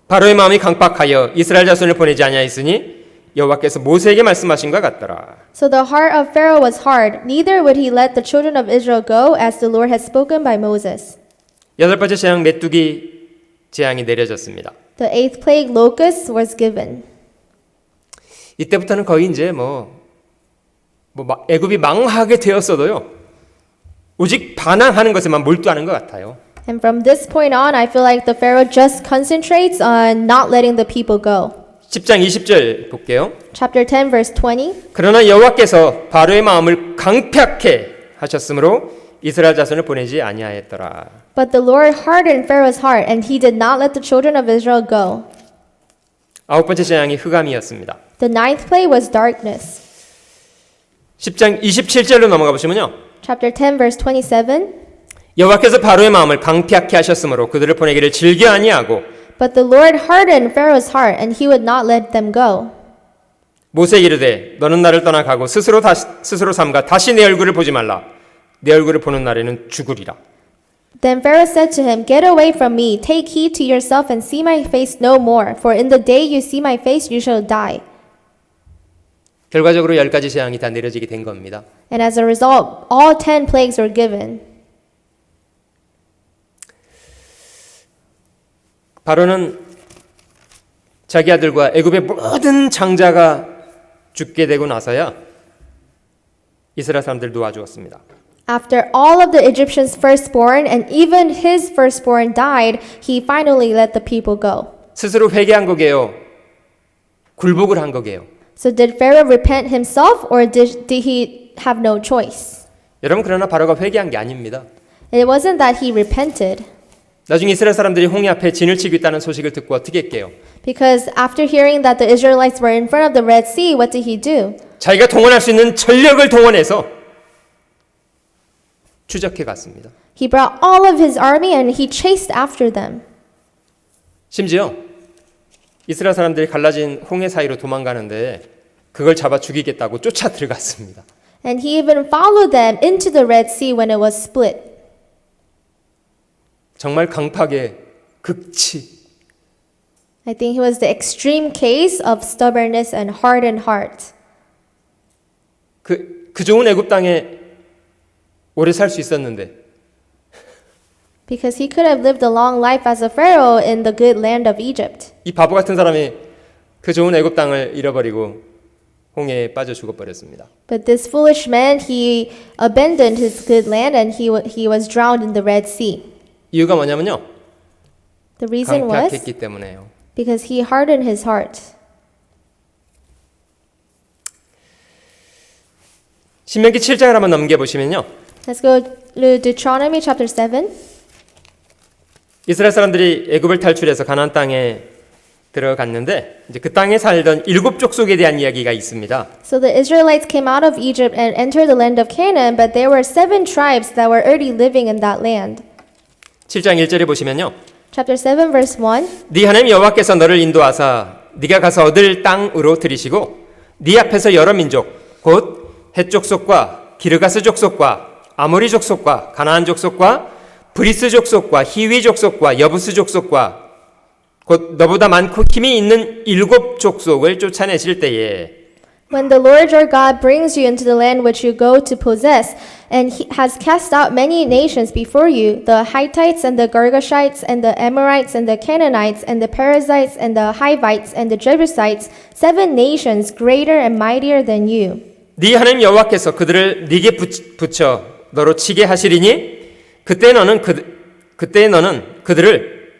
바로의 마음이 강팍하여 이스라엘 자손을 보내지 아니하였으니 여호와께서 모세에게 말씀하신 것 같더라. So the heart of Pharaoh was hard, neither would he let the children of Israel go, as the Lord had spoken by Moses. 여덟 번째 재앙 메뚜기 재앙이 내려졌습니다. The eighth plague, locust, was given. 이때부터는 거의 이제 애굽이 망하게 되었어도요. 오직 반항하는 것에만 몰두하는 것 같아요. And from this point on, I feel like the Pharaoh just concentrates on not letting the people go. 10장 20절 볼게요. Chapter 10, verse 20. 그러나 여호와께서 바로의 마음을 강팍해 하셨으므로 이스라엘 자손을 보내지 아니하였더라. But the Lord hardened Pharaoh's heart, and he did not let the children of Israel go. 아홉 번째 재앙이 흑암이었습니다. The ninth plague was darkness. 10장 27절로 넘어가 보시면요. Chapter 10, verse 27. 여호와께서 바로의 마음을 강팍해 하셨으므로 그들을 보내기를 즐겨 아니하고 But the Lord hardened Pharaoh's heart, and he would not let them go. 모세에게 이르되 너는 나를 떠나가고 스스로 삼가 다시 내 얼굴을 보지 말라. 내 얼굴을 보는 날에는 죽으리라. Then Pharaoh said to him, Get away from me, take heed to yourself, and see my face no more, for in the day you see my face you shall die. 결과적으로 10가지 재앙이 다 내려지게 된 겁니다. And as a result, all 10 plagues were given. 바로는 자기 아들과 애굽의 모든 장자가 죽게 되고 나서야 이스라엘 사람들 놓아주었습니다. After all of the Egyptians' firstborn and even his firstborn died, he finally let the people go. 스스로 회개한 거게요. 굴복을 한 거게요. So did Pharaoh repent himself, or did he have no choice? 여러분, 그러나 바로가 회개한 게 아닙니다. It wasn't that he repented. 나중에 이스라엘 사람들이 홍해 앞에 진을 치고 있다는 소식을 듣고 어떻게 했게요? Because after hearing that the Israelites were in front of the Red Sea, what did he do? 자기가 동원할 수 있는 전력을 동원해서 추적해 갔습니다. He brought all of his army and he chased after them. 심지어 이스라엘 사람들이 갈라진 홍해 사이로 도망가는데 그걸 잡아 죽이겠다고 쫓아 들어갔습니다. And he even followed them into the Red Sea when it was split. 정말 강팍의 극치. I think he was the extreme case of stubbornness and hardened heart. 그 좋은 애굽 땅에 오래 살 수 있었는데 Because he could have lived a long life as a pharaoh in the good land of Egypt. 이 바보 같은 사람이 그 좋은 애굽 땅을 잃어버리고 홍해에 빠져 죽어버렸습니다. But this foolish man, he abandoned his good land and he was drowned in the Red Sea. 이유가 뭐냐면요. The reason was 강팍했기 때문에요. because he hardened his heart. 신명기 7장을 한번 넘겨보시면요. Let's go to Deuteronomy chapter 7. 이스라엘 사람들이 애굽을 탈출해서 가나안 땅에 들어갔는데 이제 그 땅에 살던 7 족속에 대한 이야기가 있습니다. So the Israelites came out of Egypt and entered the land of Canaan, but there were 7 tribes that were already living in that land. 7장 1절에 보시면요. Chapter 7 verse 1. 네 하나님 여호와께서 너를 인도하사 네가 가서 얻을 땅으로 들이시고 네 앞에서 여러 민족 곧 헷 족속과 기르가스 족속과 아모리 족속과 가나안 족속과 브리스 족속과 히위 족속과 여부스 족속과 곧 너보다 많고 힘이 있는 7 족속을 쫓아내실 때에 When the Lord your God brings you into the land which you go to possess, and he has cast out many nations before you, the Hittites and the Girgashites and the Amorites and the Canaanites and the Perizzites and the Hivites and the Jebusites, 7 nations greater and mightier than you. 네 하나님 여호와께서 그들을 네게 붙여 너로 치게 하시리니 그때 너는 그들을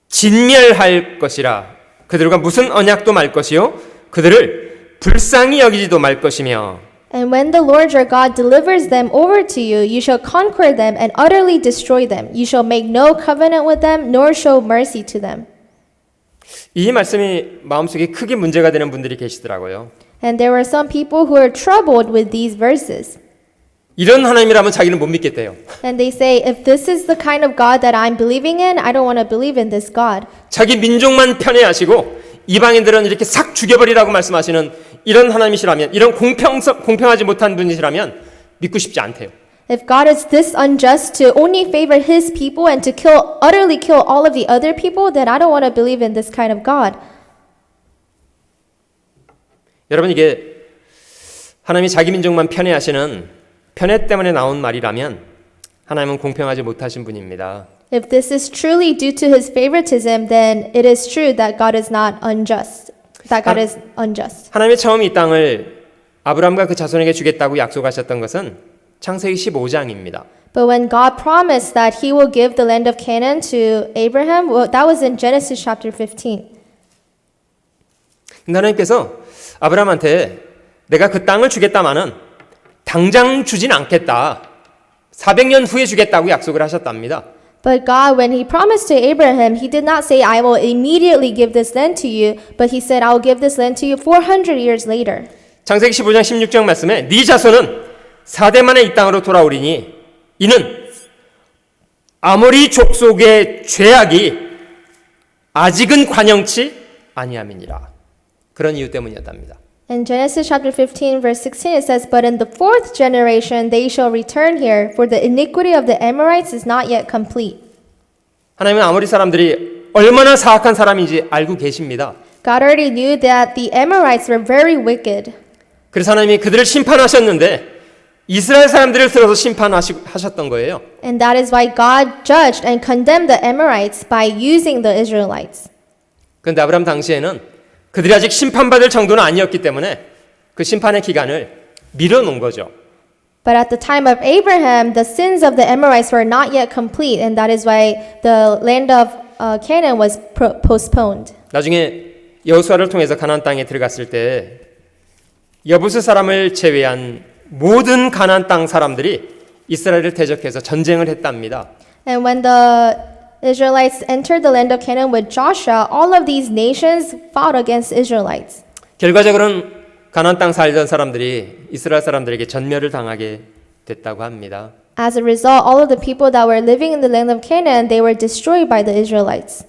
진멸할 것이라. 그들과 무슨 언약도 말 것이요 그들을 불쌍히 여기지도 말 것이며 And when the Lord your God delivers them over to you, you shall conquer them and utterly destroy them. You shall make no covenant with them, nor show mercy to them. 이 말씀이 마음속에 크게 문제가 되는 분들이 계시더라고요. And there were some people who were troubled with these verses. 이런 하나님이라면 자기는 못 믿겠대요. And they say, if this is the kind of God that I'm believing in, I don't want to believe in this God. 자기 민족만 편애하시고 이방인들은 이렇게 싹 죽여버리라고 말씀하시는 이런 하나님이시라면, 이런 공평하지 못한 분이시라면 믿고 싶지 않대요. If God is this unjust to only favor his people and to utterly kill all of the other people, then I don't want to believe in this kind of God. 여러분, 이게 하나님이 자기 민족만 편애하시는 편애 때문에 나온 말이라면 하나님은 공평하지 못하신 분입니다. If this is truly due to his favoritism, then it is true that God is not unjust. That God is unjust. 하나님이 처음 이 땅을 아브라함과 그 자손에게 주겠다고 약속하셨던 것은 창세기 15장입니다. But when God promised that he will give the land of Canaan to Abraham, well, that was in Genesis chapter 15. 근데 하나님께서 아브라함한테 내가 그 땅을 주겠다마는 당장 주진 않겠다. 400년 후에 주겠다고 약속을 하셨답니다. But God, when he promised to Abraham, he did not say, I will immediately give this land to you, but he said, I will give this land to you 400 years later. 창세기 15장 16절 말씀에 네 자손은 4대 만에 이 땅으로 돌아오리니 이는 아모리 족속의 죄악이 아직은 관영치 아니함이니라. 그런 이유 때문이었답니다. In Genesis chapter 15 verse 16 it says, But in the fourth generation they shall return here, for the iniquity of the Amorites is not yet complete. 하나님은 아모리 사람들이 얼마나 사악한 사람인지 알고 계십니다. God already knew that the Amorites were very wicked. 그래서 하나님이 그들을 심판하셨는데 이스라엘 사람들을 들어서 심판하셨던 거예요. And that is why God judged and condemned the Amorites by using the Israelites. 그런데 아브라함 당시에는 그들이 아직 심판받을 정도는 아니었기 때문에 그 심판의 기간을 미뤄놓은 거죠. But at the time of Abraham, the sins of the Amorites were not yet complete, and that is why the land of Canaan was postponed. 나중에 여호수아를 통해서 가나안 땅에 들어갔을 때 여부스 사람을 제외한 모든 가나안 땅 사람들이 이스라엘을 대적해서 전쟁을 했답니다. And when the Israelites entered the land of Canaan with Joshua, all of these nations fought against Israelites. 결과적으로는 가나안 땅 살던 사람들이 이스라엘 사람들에게 전멸을 당하게 됐다고 합니다. As a result, all of the people that were living in the land of Canaan, they were destroyed by the Israelites.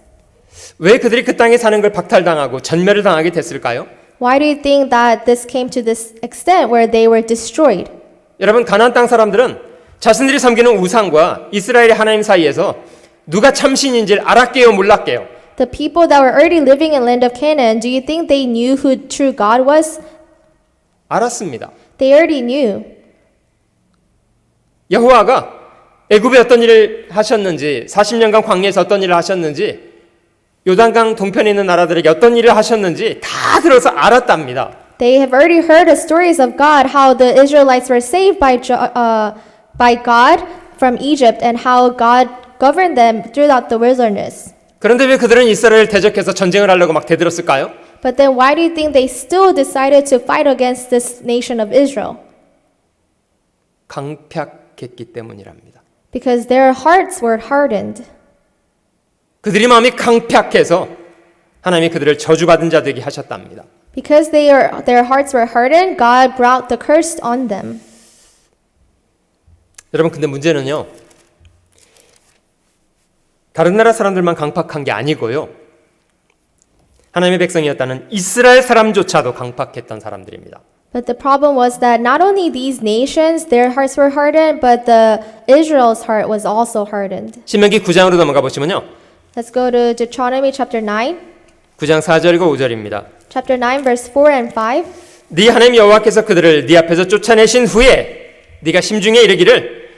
왜 그들이 그 땅에 사는 걸 박탈당하고 전멸을 당하게 됐을까요? Why do you think that this came to this extent where they were destroyed? 여러분, 가나안 땅 사람들은 자신들이 섬기는 우상과 이스라엘의 하나님 사이에서 누가 참신인지를 알았게요, 몰랐게요? The people that were already living in land of Canaan, do you think they knew who true God was? 알았습니다. They already knew. 여호와가 애굽에 어떤 일을 하셨는지, 40년간 광야에서 어떤 일을 하셨는지, 요단강 동편에 있는 나라들에게 어떤 일을 하셨는지 다 들어서 알았답니다. They have already heard the stories of God, how the Israelites were saved by God from Egypt and how God governed them throughout the wilderness. 그런데 왜 그들은 이스라엘을 대적해서 전쟁을 하려고 막 대들었을까요? But then why do you think they still decided to fight against this nation of Israel? 강팍했기 때문이랍니다. Because their hearts were hardened. 그들이 마음이 강팍해서 하나님이 그들을 저주받은 자 되게 하셨답니다. Because their hearts were hardened, God brought the curse on them. 여러분, 근데 문제는요, 다른 나라 사람들만 강팍한 게 아니고요, 하나님의 백성이었다는 이스라엘 사람조차도 강팍했던 사람들입니다. But the problem was that not only these nations, their hearts were hardened, but the Israel's heart was also hardened. 신명기 9장으로 넘어가 보시면요, Let's go to Deuteronomy chapter 9. 9장 4절과 5절입니다. Chapter 9 verse 4 and 5. 네 하나님 여호와께서 그들을 네 앞에서 쫓아내신 후에 네가 심중에 이르기를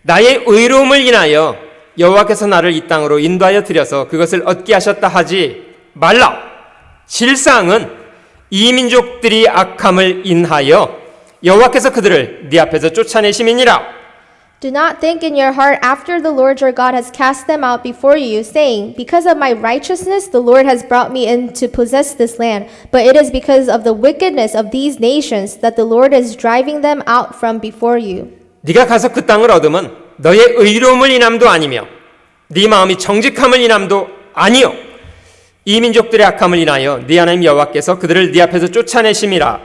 나의 의로움을 인하여 여호와께서 나를 이 땅으로 인도하여 들여서 그것을 얻게 하셨다 하지 말라. 실상은 이 민족들이 악함을 인하여 여호와께서 그들을 네 앞에서 쫓아내심이니라. Do not think in your heart after the Lord your God has cast them out before you, saying, because of my righteousness the Lord has brought me in to possess this land. But it is because of the wickedness of these nations that the Lord is driving them out from before you. 네가 가서 그 땅을 얻으면 너의 의로움을 인함도 아니며 네 마음이 정직함을 인함도 아니요 이 민족들의 악함을 인하여 네 하나님 여호와께서 그들을 네 앞에서 쫓아내심이라.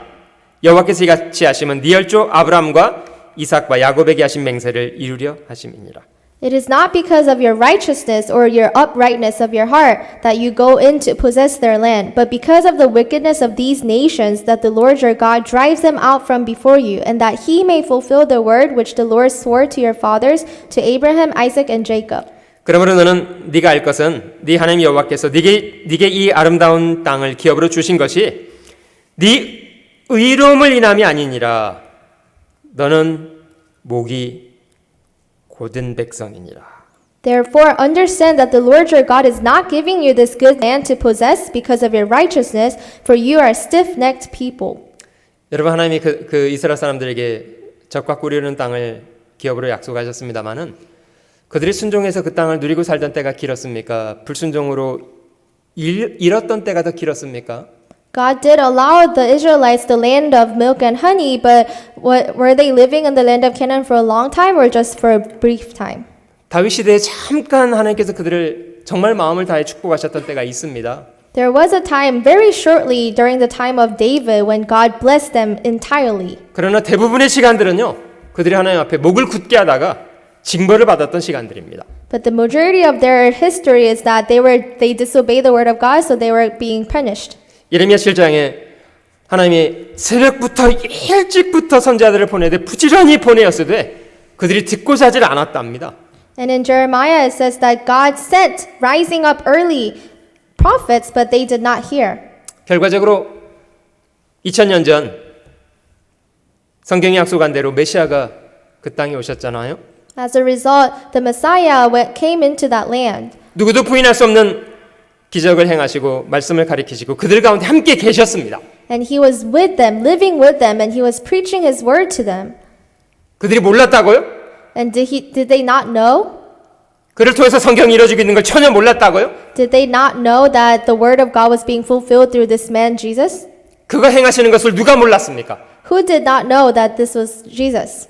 여호와께서 이같이 하시면 네 혈족 아브라함과 이삭과 야곱에게 하신 맹세를 이루려 하심이니라. It is not because of your righteousness or your uprightness of your heart that you go in to possess their land, but because of the wickedness of these nations that the Lord your God drives them out from before you, and that he may fulfill the word which the Lord swore to your fathers, to Abraham, Isaac, and Jacob. 그러므로 너는 네가 알 것은 네 하나님 여호와께서 네게 이 아름다운 땅을 기업으로 주신 것이 네 의로움을 인함이 아니니라. 너는 목이 곧은 백성이니라. Therefore understand that the Lord your God is not giving you this good land to possess because of your righteousness, for you are stiff-necked people. 여러분 하나님이 그 이스라엘 사람들에게 적과 꿀이는 땅을 기업으로 약속하셨습니다마는 그들이 순종해서 그 땅을 누리고 살던 때가 길었습니까? 불순종으로 잃었던 때가 더 길었습니까? God did allow the Israelites the land of milk and honey, but were they living in the land of Canaan for a long time or just for a brief time? 다윗 시대에 잠깐 하나님께서 그들을 정말 마음을 다해 축복하셨던 때가 있습니다. There was a time very shortly during the time of David when God blessed them entirely. 그러나 대부분의 시간들은요, 그들이 하나님 앞에 목을 굳게 하다가 징벌을 받았던 시간들입니다. But the majority of their history is that they disobeyed the word of God, so they were being punished. 예레미야 7장에 하나님이 새벽부터 일찍부터 선지자들을 보내되 부지런히 보내었으되 그들이 듣고 자질 않았답니다. And in Jeremiah it says that God sent rising up early prophets, but they did not hear. 결과적으로 2000년 전 성경이 약속한 대로 메시아가 그 땅에 오셨잖아요. As a result, the Messiah came into that land. 누구도 부인할 수 없는 기적을 행하시고 말씀을 가리키시고 그들 가운데 함께 계셨습니다. And he was with them, living with them, and he was preaching his word to them. 그들이 몰랐다고요? And did they not know? 그를 통해서 성경이 이루어지고 있는 걸 전혀 몰랐다고요? Did they not know that the word of God was being fulfilled through this man Jesus? 그가 행하시는 것을 누가 몰랐습니까? Who did not know that this was Jesus?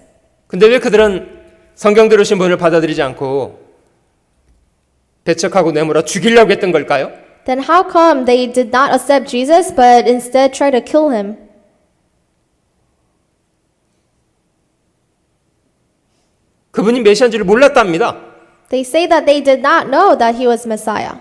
근데 왜 그들은 성경 들으신 분을 받아들이지 않고 배척하고 내몰아 죽이려고 했던 걸까요? Then how come they did not accept Jesus but instead try to kill him? 그분이 메시아인 줄 몰랐답니다. They say that they did not know that he was Messiah.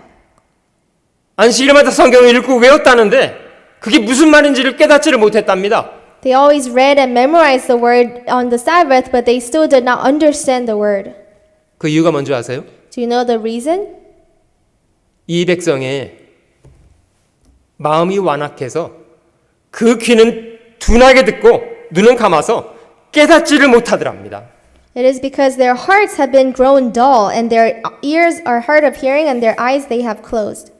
안식일마다 성경을 읽고 외웠다는데 그게 무슨 말인지를 깨닫지를 못했답니다. They always read and memorized the word on the Sabbath, but they still did not understand the word. 그 이유가 뭔지 아세요? Do you know the reason? 이 백성의 마음이 완악해서 그 귀는 둔하게 듣고 눈은 감아서 깨닫지를 못하더랍니다. It is because their hearts have been grown dull and their ears are hard of hearing and their eyes they have closed.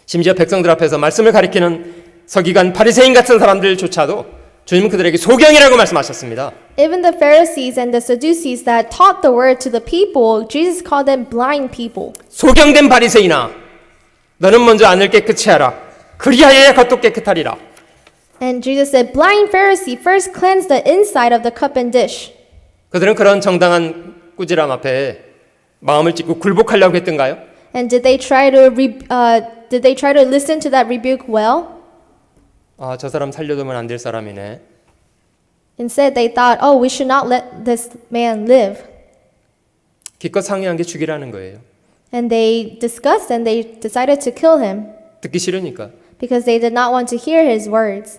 심지어 백성들 앞에서 말씀을 가리키는 서기관 바리새인 같은 사람들조차도 주님은 그들에게 소경이라고 말씀하셨습니다. Even the Pharisees and the Sadducees that taught the word to the people, Jesus called them blind people. 소경된 바리새인아, 너는 먼저 안을 깨끗이 하라. 그리하여야 겉도 깨끗하리라. And Jesus said, blind Pharisee, first cleanse the inside of the cup and dish. 그들은 그런 정당한 꾸지람 앞에 마음을 찢고 굴복하려고 했던가요? And did they try to listen to that rebuke well? 아, 저 사람 살려두면 안 될 사람이네. Instead, they thought, oh, we should not let this man live. 기껏 상의한 게 죽이라는 거예요. And they discussed and they decided to kill him 듣기 싫으니까. because they did not want to hear his words.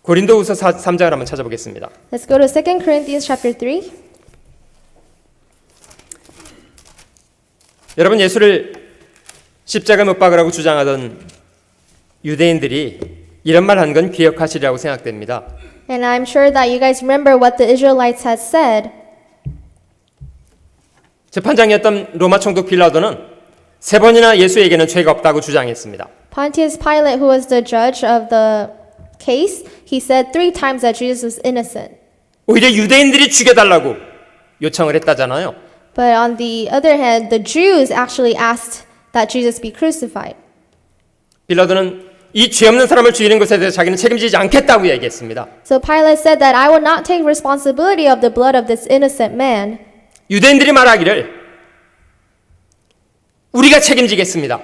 고린도후서 3장을 한번 찾아보겠습니다. Let's go to 2 Corinthians chapter 3. 여러분 예수를 십자가 못 박으라고 주장하던 유대인들이 이런 말 한 건 기억하시리라고 생각됩니다. And I'm sure that you guys remember what the Israelites had said. 재판장이었던 로마 총독 빌라도는 3번이나 예수에게는 죄가 없다고 주장했습니다. Pontius Pilate, who was the judge of the case, he said 3 times that Jesus was innocent. 오히려 유대인들이 죽여달라고 요청을 했다잖아요. But on the other hand, the Jews actually asked that Jesus be crucified. 빌라도는 이 죄 없는 사람을 죽이는 것에 대해서 자기는 책임지지 않겠다고 얘기했습니다. So Pilate said that I will not take responsibility of the blood of this innocent man. 유대인들이 말하기를 우리가 책임지겠습니다.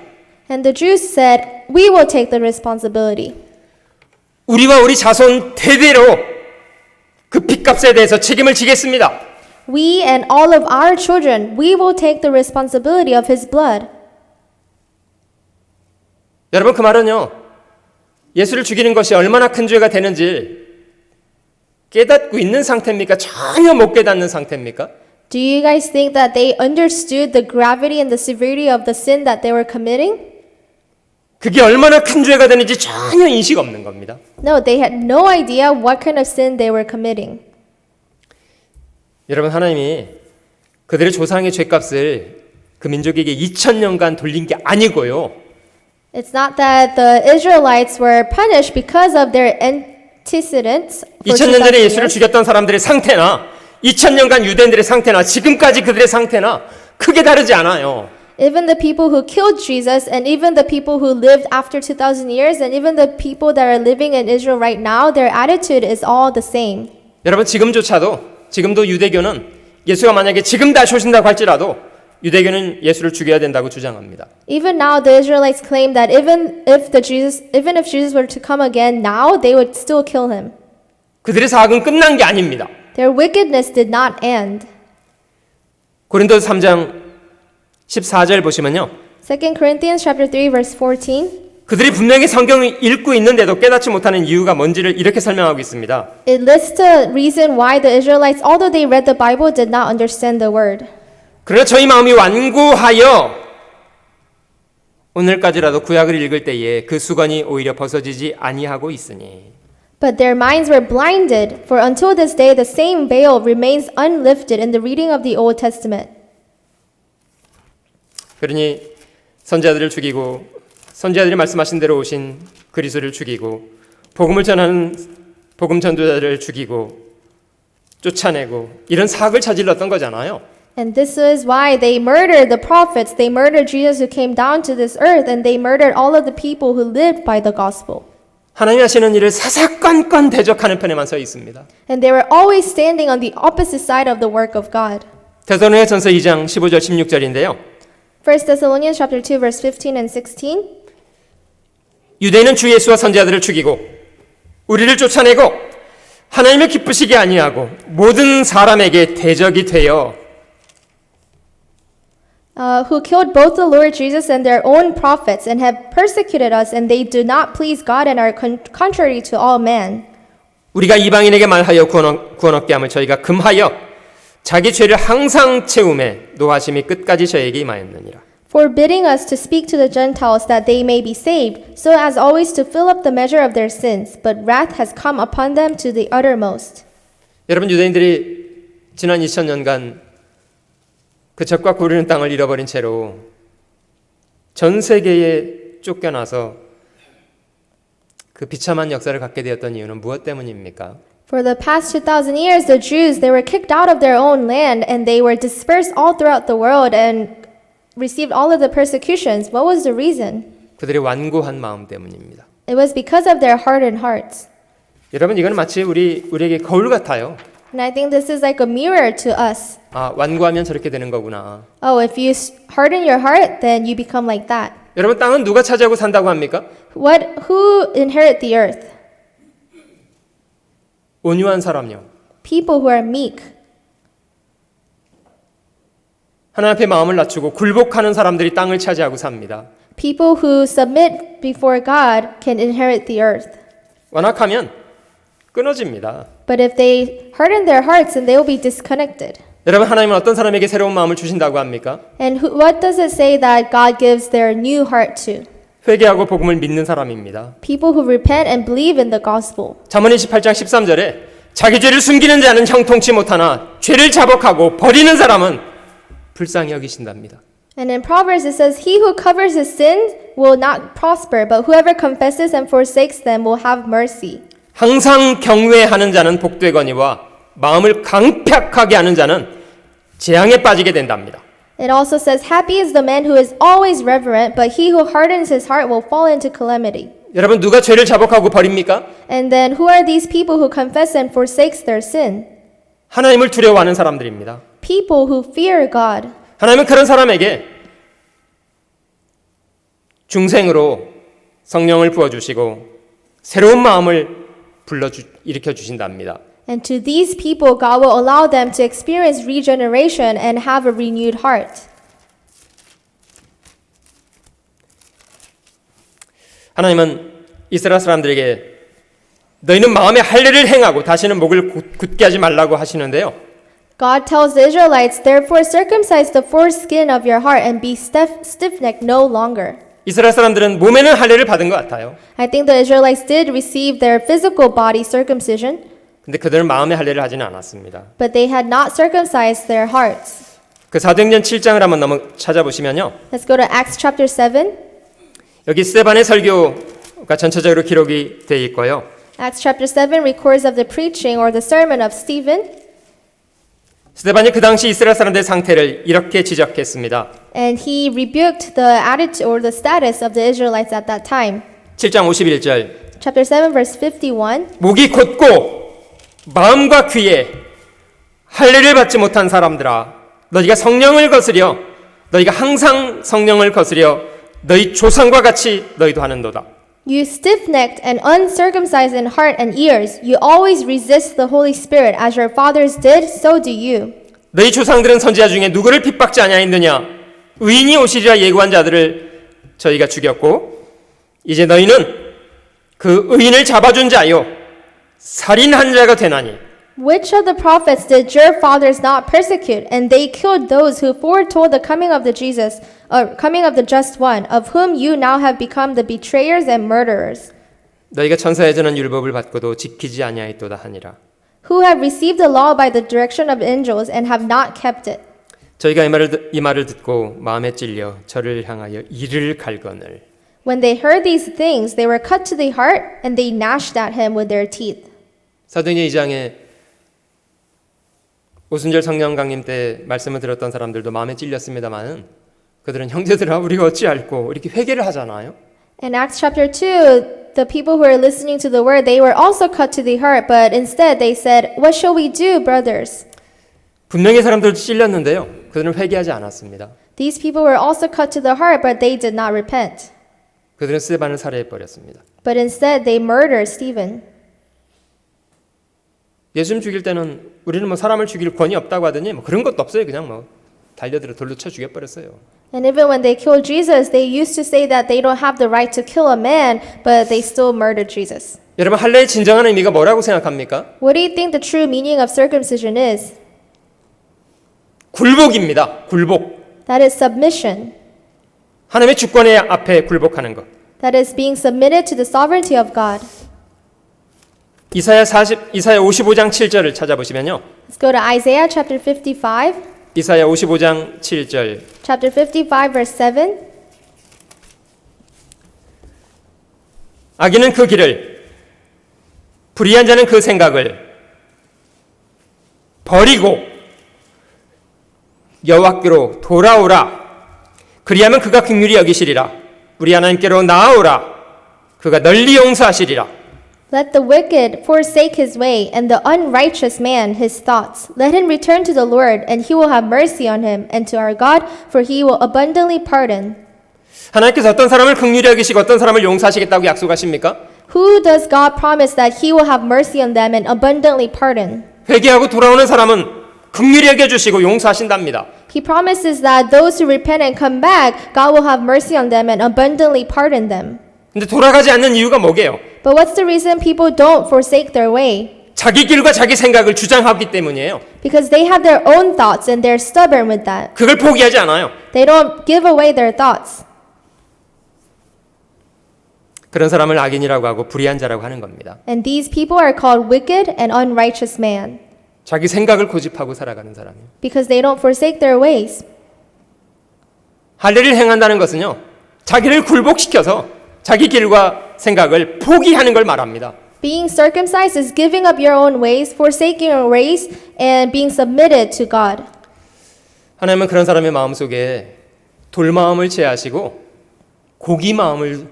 And the Jews said, we will take the responsibility. 우리와 우리 자손 대대로 그 핏값에 대해서 책임을 지겠습니다. We and all of our children, we will take the responsibility of his blood. 여러분 그 말은요. 예수를 죽이는 것이 얼마나 큰 죄가 되는지 깨닫고 있는 상태입니까? 전혀 못 깨닫는 상태입니까? Do you guys think that they understood the gravity and the severity of the sin that they were committing? 그게 얼마나 큰 죄가 되는지 전혀 인식 없는 겁니다. No, they had no idea what kind of sin they were committing. 여러분 하나님이 그들의 조상의 죄값을 그 민족에게 2000년간 돌린 게 아니고요. It's not that the Israelites were punished because of their antecedents. 2000년 전에 예수를 죽였던 사람들의 상태나 2000년간 유대인들의 상태나 지금까지 그들의 상태나 크게 다르지 않아요. Even the people who killed Jesus and even the people who lived after 2000 years and even the people that are living in Israel right now, their attitude is all the same. 여러분 지금도 유대교는 예수가 만약에 지금 다시 오신다고 할지라도 유대교는 예수를 죽여야 된다고 주장합니다. Even now the Israelites claim that even if Jesus were to come again now, they would still kill him. 그들의 사악은 끝난 게 아닙니다. Their wickedness did not end. 고린도서 3장 14절 보시면요. 2 Corinthians chapter 3 verse 14. 그들이 분명히 성경을 읽고 있는데도 깨닫지 못하는 이유가 뭔지를 이렇게 설명하고 있습니다. It lists the reason why the Israelites, although they read the Bible, did not understand the word. 그러나 저희 마음이 완고하여 오늘까지라도 구약을 읽을 때에 그 수건이 오히려 벗어지지 아니하고 있으니. But their minds were blinded, for until this day the same veil remains unlifted in the reading of the Old Testament. 그러니 선지자들을 죽이고 선지자들이 말씀하신 대로 오신 그리스도를 죽이고 복음을 전하는 복음 전도자들을 죽이고 쫓아내고 이런 사악을 저질렀던 거잖아요. And this is why they murdered the prophets, they murdered Jesus who came down to this earth, and they murdered all of the people who lived by the gospel. 하나님이 하시는 일을 사사건건 대적하는 편에만 서 있습니다. And they were always standing on the opposite side of the work of God. 데살로니가전서 2장 15절 16절인데요. 1 Thessalonians chapter 2 verse 15 and 16. 유대인은 주 예수와 선지자들을 죽이고 우리를 쫓아내고 하나님을 기쁘시게 아니하고 모든 사람에게 대적이 되어 Who killed both the Lord Jesus and their own prophets and have persecuted us, and they do not please God and are contrary to all men. 우리가 이방인에게 말하여 구원 얻게 함을 저희가 금하여 자기 죄를 항상 채우매 노하심이 끝까지 저에게 임하였느니라. Forbidding us to speak to the Gentiles that they may be saved, so as always to fill up the measure of their sins. But wrath has come upon them to the uttermost. 여러분 유대인들이 지난 2000년간 그 적과 고르는 땅을 잃어버린 채로 전 세계에 쫓겨나서 그 비참한 역사를 갖게 되었던 이유는 무엇 때문입니까? For the past 2,000 years, the Jews, they were kicked out of their own land and they were dispersed all throughout the world and received all of the persecutions. What was the reason? 그들의 완고한 마음 때문입니다. It was because of their hardened hearts. 여러분 이건 마치 우리에게 거울 같아요. And I think this is like a mirror to us. 아, 완고하면 저렇게 되는 거구나. Oh, if you harden your heart, then you become like that. 여러분 땅은 누가 차지하고 산다고 합니까? Who inherit the earth? 온유한 사람요. People who are meek. 하나님 앞에 마음을 낮추고 굴복하는 사람들이 땅을 차지하고 삽니다. People who submit before God can inherit the earth. 완악하면 끊어집니다. But if they harden their hearts, then they will be disconnected. 여러분 하나님은 어떤 사람에게 새로운 마음을 주신다고 합니까? And what does it say that God gives their new heart to? 회개하고 복음을 믿는 사람입니다. People who repent and believe in the gospel. 잠언 28장 13절에 자기 죄를 숨기는 자는 형통치 못하나 죄를 자복하고 버리는 사람은 불쌍히 여기신답니다. And in Proverbs it says, He who covers his sins will not prosper, but whoever confesses and forsakes them will have mercy. 항상 경외하는 자는 복되거니와 마음을 강팍하게 하는 자는 재앙에 빠지게 된답니다. It also says, happy is the man who is always reverent, but he who hardens his heart will fall into calamity. 여러분 누가 죄를 자복하고 버립니까? And then who are these people who confess and forsakes their sin? 하나님을 두려워하는 사람들입니다. People who fear God. 하나님은 그런 사람에게 중생으로 성령을 부어주시고 새로운 마음을 일으켜 주신답니다. And to these people, God will allow them to experience regeneration and have a renewed heart. 하나님은 이스라엘 사람들에게 너희는 마음에 할례를 행하고 다시는 목을 굳게 하지 말라고 하시는데요. God tells the Israelites, therefore circumcise the foreskin of your heart and be stiff-necked no longer. 이스라엘 사람들은 몸에는 할례를 받은 것 같아요. I think the Israelites did receive their physical body circumcision, 근데 그들은 마음의 할례를 하지는 않았습니다. but they had not circumcised their hearts. 그 사도행전 7장을 한번 찾아보시면요. Let's go to Acts chapter 7. 여기 스데반의 설교가 전체적으로 기록이 되어 있고요. Acts chapter 7 records of the preaching or the sermon of Stephen. 스데반이 그 당시 이스라엘 사람들의 상태를 이렇게 지적했습니다. And he rebuked the attitude or the status of the Israelites at that time. 7장 51절 Chapter 7 verse 51. 목이 곧고 마음과 귀에 할례를 받지 못한 사람들아 너희가 성령을 거스려 너희가 항상 성령을 거스려 너희 조상과 같이 너희도 하는도다. You stiff-necked and uncircumcised in heart and ears, you always resist the Holy Spirit as your fathers did, so do you. 너희 조상들은 선지자 중에 누구를 핍박지 아니하였느냐 의인이 오시리라 예고한 자들을 저희가 죽였고 이제 너희는 그 의인을 잡아준 자요 살인한 자가 되나니 Which of the prophets did your fathers not persecute? And they killed those who foretold the coming of the coming of the just one, of whom you now have become the betrayers and murderers, 너희가 천사의 전한 율법을 받고도 지키지 아니하였도다 하니라. who have received the law by the direction of angels and have not kept it. 저희가 이 말을 듣고 마음에 찔려 저를 향하여 이를 갈거늘. When they heard these things, they were cut to the heart, and they gnashed at him with their teeth. 사도행전 2장에 오순절 성령 강림 때 말씀을 들었던 사람들도 마음에 찔렸습니다만은 그들은 형제들아 우리가 어찌할꼬 이렇게 회개를 하잖아요. In Acts chapter 2, the people who were listening to the word, they were also cut to the heart, but instead they said, "What shall we do, brothers?" 분명히 사람들도 찔렸는데요. 그들은 회개하지 않았습니다. These people were also cut to the heart, but they did not repent. 그들은 스데반을 살해해 버렸습니다. But instead they murdered Stephen. 예수님 죽일 때는 우리는 뭐 사람을 죽일 권위 없다고 하더니 뭐 그런 것도 없어요. 그냥 뭐 달려들어 돌로 쳐 죽여버렸어요. And even when they killed Jesus, they used to say that they don't have the right to kill a man, but they still murdered Jesus. 여러분 할례의 진정한 의미가 뭐라고 생각합니까? What do you think the true meaning of circumcision is? 굴복입니다. 굴복. That is submission. 하나님의 주권의 앞에 굴복하는 것. That is being submitted to the sovereignty of God. 이사야 55장 7절을 찾아보시면요. Let's go to Isaiah chapter 55. 이사야 55장 7절. Chapter 55 verse 7. 악인은 그 길을 불의한 자는 그 생각을 버리고 여호와께로 돌아오라. 그리하면 그가 긍휼히 여기시리라. 우리 하나님께로 나아오라. 그가 널리 용서하시리라. Let the wicked forsake his way, and the unrighteous man his thoughts. Let him return to the Lord, and he will have mercy on him, and to our God, for he will abundantly pardon. 하나님께서 어떤 사람을 긍휼히 여기시고 어떤 사람을 용서하시겠다고 약속하십니까? Who does God promise that he will have mercy on them and abundantly pardon? 회개하고 돌아오는 사람은 긍휼히 여겨주시고 용서하신답니다. He promises that those who repent and come back, God will have mercy on them and abundantly pardon them. 근데 돌아가지 않는 이유가 뭐게요? But what's the reason people don't forsake their way? 자기 길과 자기 생각을 주장하기 때문이에요. Because they have their own thoughts and they're stubborn with that. 그걸 포기하지 않아요. They don't give away their thoughts. 그런 사람을 악인이라고 하고 불의한 자라고 하는 겁니다. And these people are called wicked and unrighteous man. 자기 생각을 고집하고 살아가는 사람이에요. Because they don't forsake their ways. 할례를 행한다는 것은요. 자기를 굴복시켜서 자기 길과 생각을 포기하는 걸 말합니다. Being circumcised is giving up your own ways, forsaking your ways, and being submitted to God. 하나님은 그런 사람의 마음속에 돌 마음을 제하시고 고기 마음을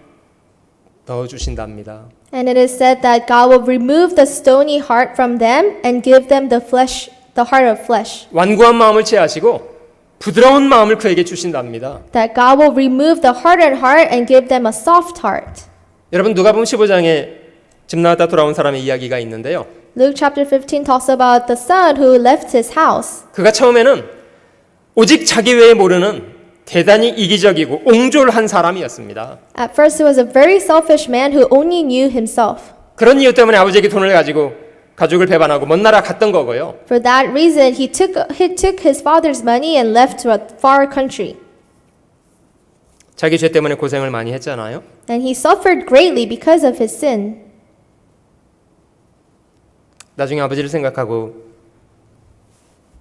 넣어주신답니다. And it is said that God will remove the stony heart from them and give them the heart of flesh. 완고한 마음을 제하시고 부드러운 마음을 그에게 주신답니다. That God will remove the hardened heart and give them a soft heart. 여러분 누가복음 15장에 집 나갔다 돌아온 사람의 이야기가 있는데요. Luke chapter 15 talks about the son who left his house. 그가 처음에는 오직 자기 외에 모르는 대단히 이기적이고 옹졸한 사람이었습니다. At first, he was a very selfish man who only knew himself. 그런 이유 때문에 아버지에게 돈을 가지고 가족을 배반하고 먼 나라 갔던 거고요. For that reason, he took his father's money and left to a far country. 자기 죄 때문에 고생을 많이 했잖아요. And he suffered greatly because of his sin. 나중에 아버지를 생각하고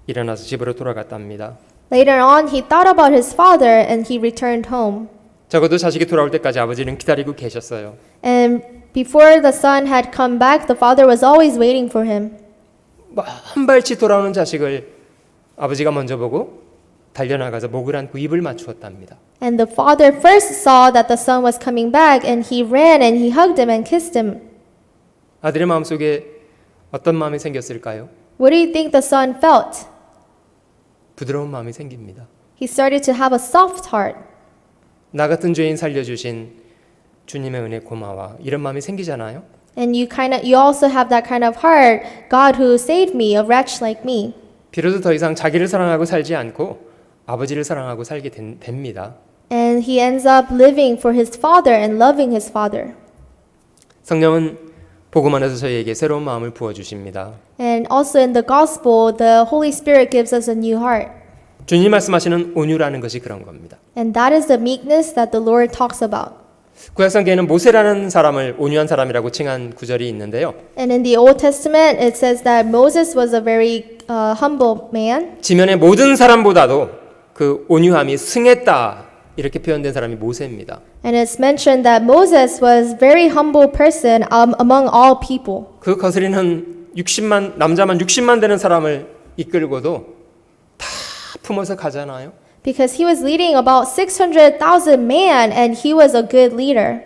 일어나서 집으로 돌아갔답니다. Later on, he thought about his father and he returned home. 적어도 자식이 돌아올 때까지 아버지는 기다리고 계셨어요. And before the son had come back, the father was always waiting for him. 한 발치 돌아오는 자식을 아버지가 먼저 보고 달려나가서 목을 안고 입을 맞추었답니다. And the father first saw that the son was coming back and he ran and he hugged him and kissed him. 아들의 마음속에 어떤 마음이 생겼을까요? What do you think the son felt? 부드러운 마음이 생깁니다. He started to have a soft heart. 나 같은 죄인 살려주신 주님의 은혜 고마워. 이런 마음이 생기잖아요. And you also have that kind of heart. God who saved me, a wretch like me. 비로소 더 이상 자기를 사랑하고 살지 않고 아버지를 사랑하고 살게 됩니다. And he ends up living for his father and loving his father. 성령은 복음 안에서 저희에게 새로운 마음을 부어 주십니다. And also in the gospel, the Holy Spirit gives us a new heart. 주님 말씀하시는 온유라는 것이 그런 겁니다. And that is the meekness that the Lord talks about. 구약성경에는 모세라는 사람을 온유한 사람이라고 칭한 구절이 있는데요. And in the Old Testament, it says that Moses was a very humble man. 지면의 모든 사람보다도 그 온유함이 승했다 이렇게 표현된 사람이 모세입니다. And it's mentioned that Moses was very humble person among all people. 그 거스리는 60만 남자만 60만 되는 사람을 이끌고도 다 품어서 가잖아요. Because he was leading about 600,000 man and he was a good leader.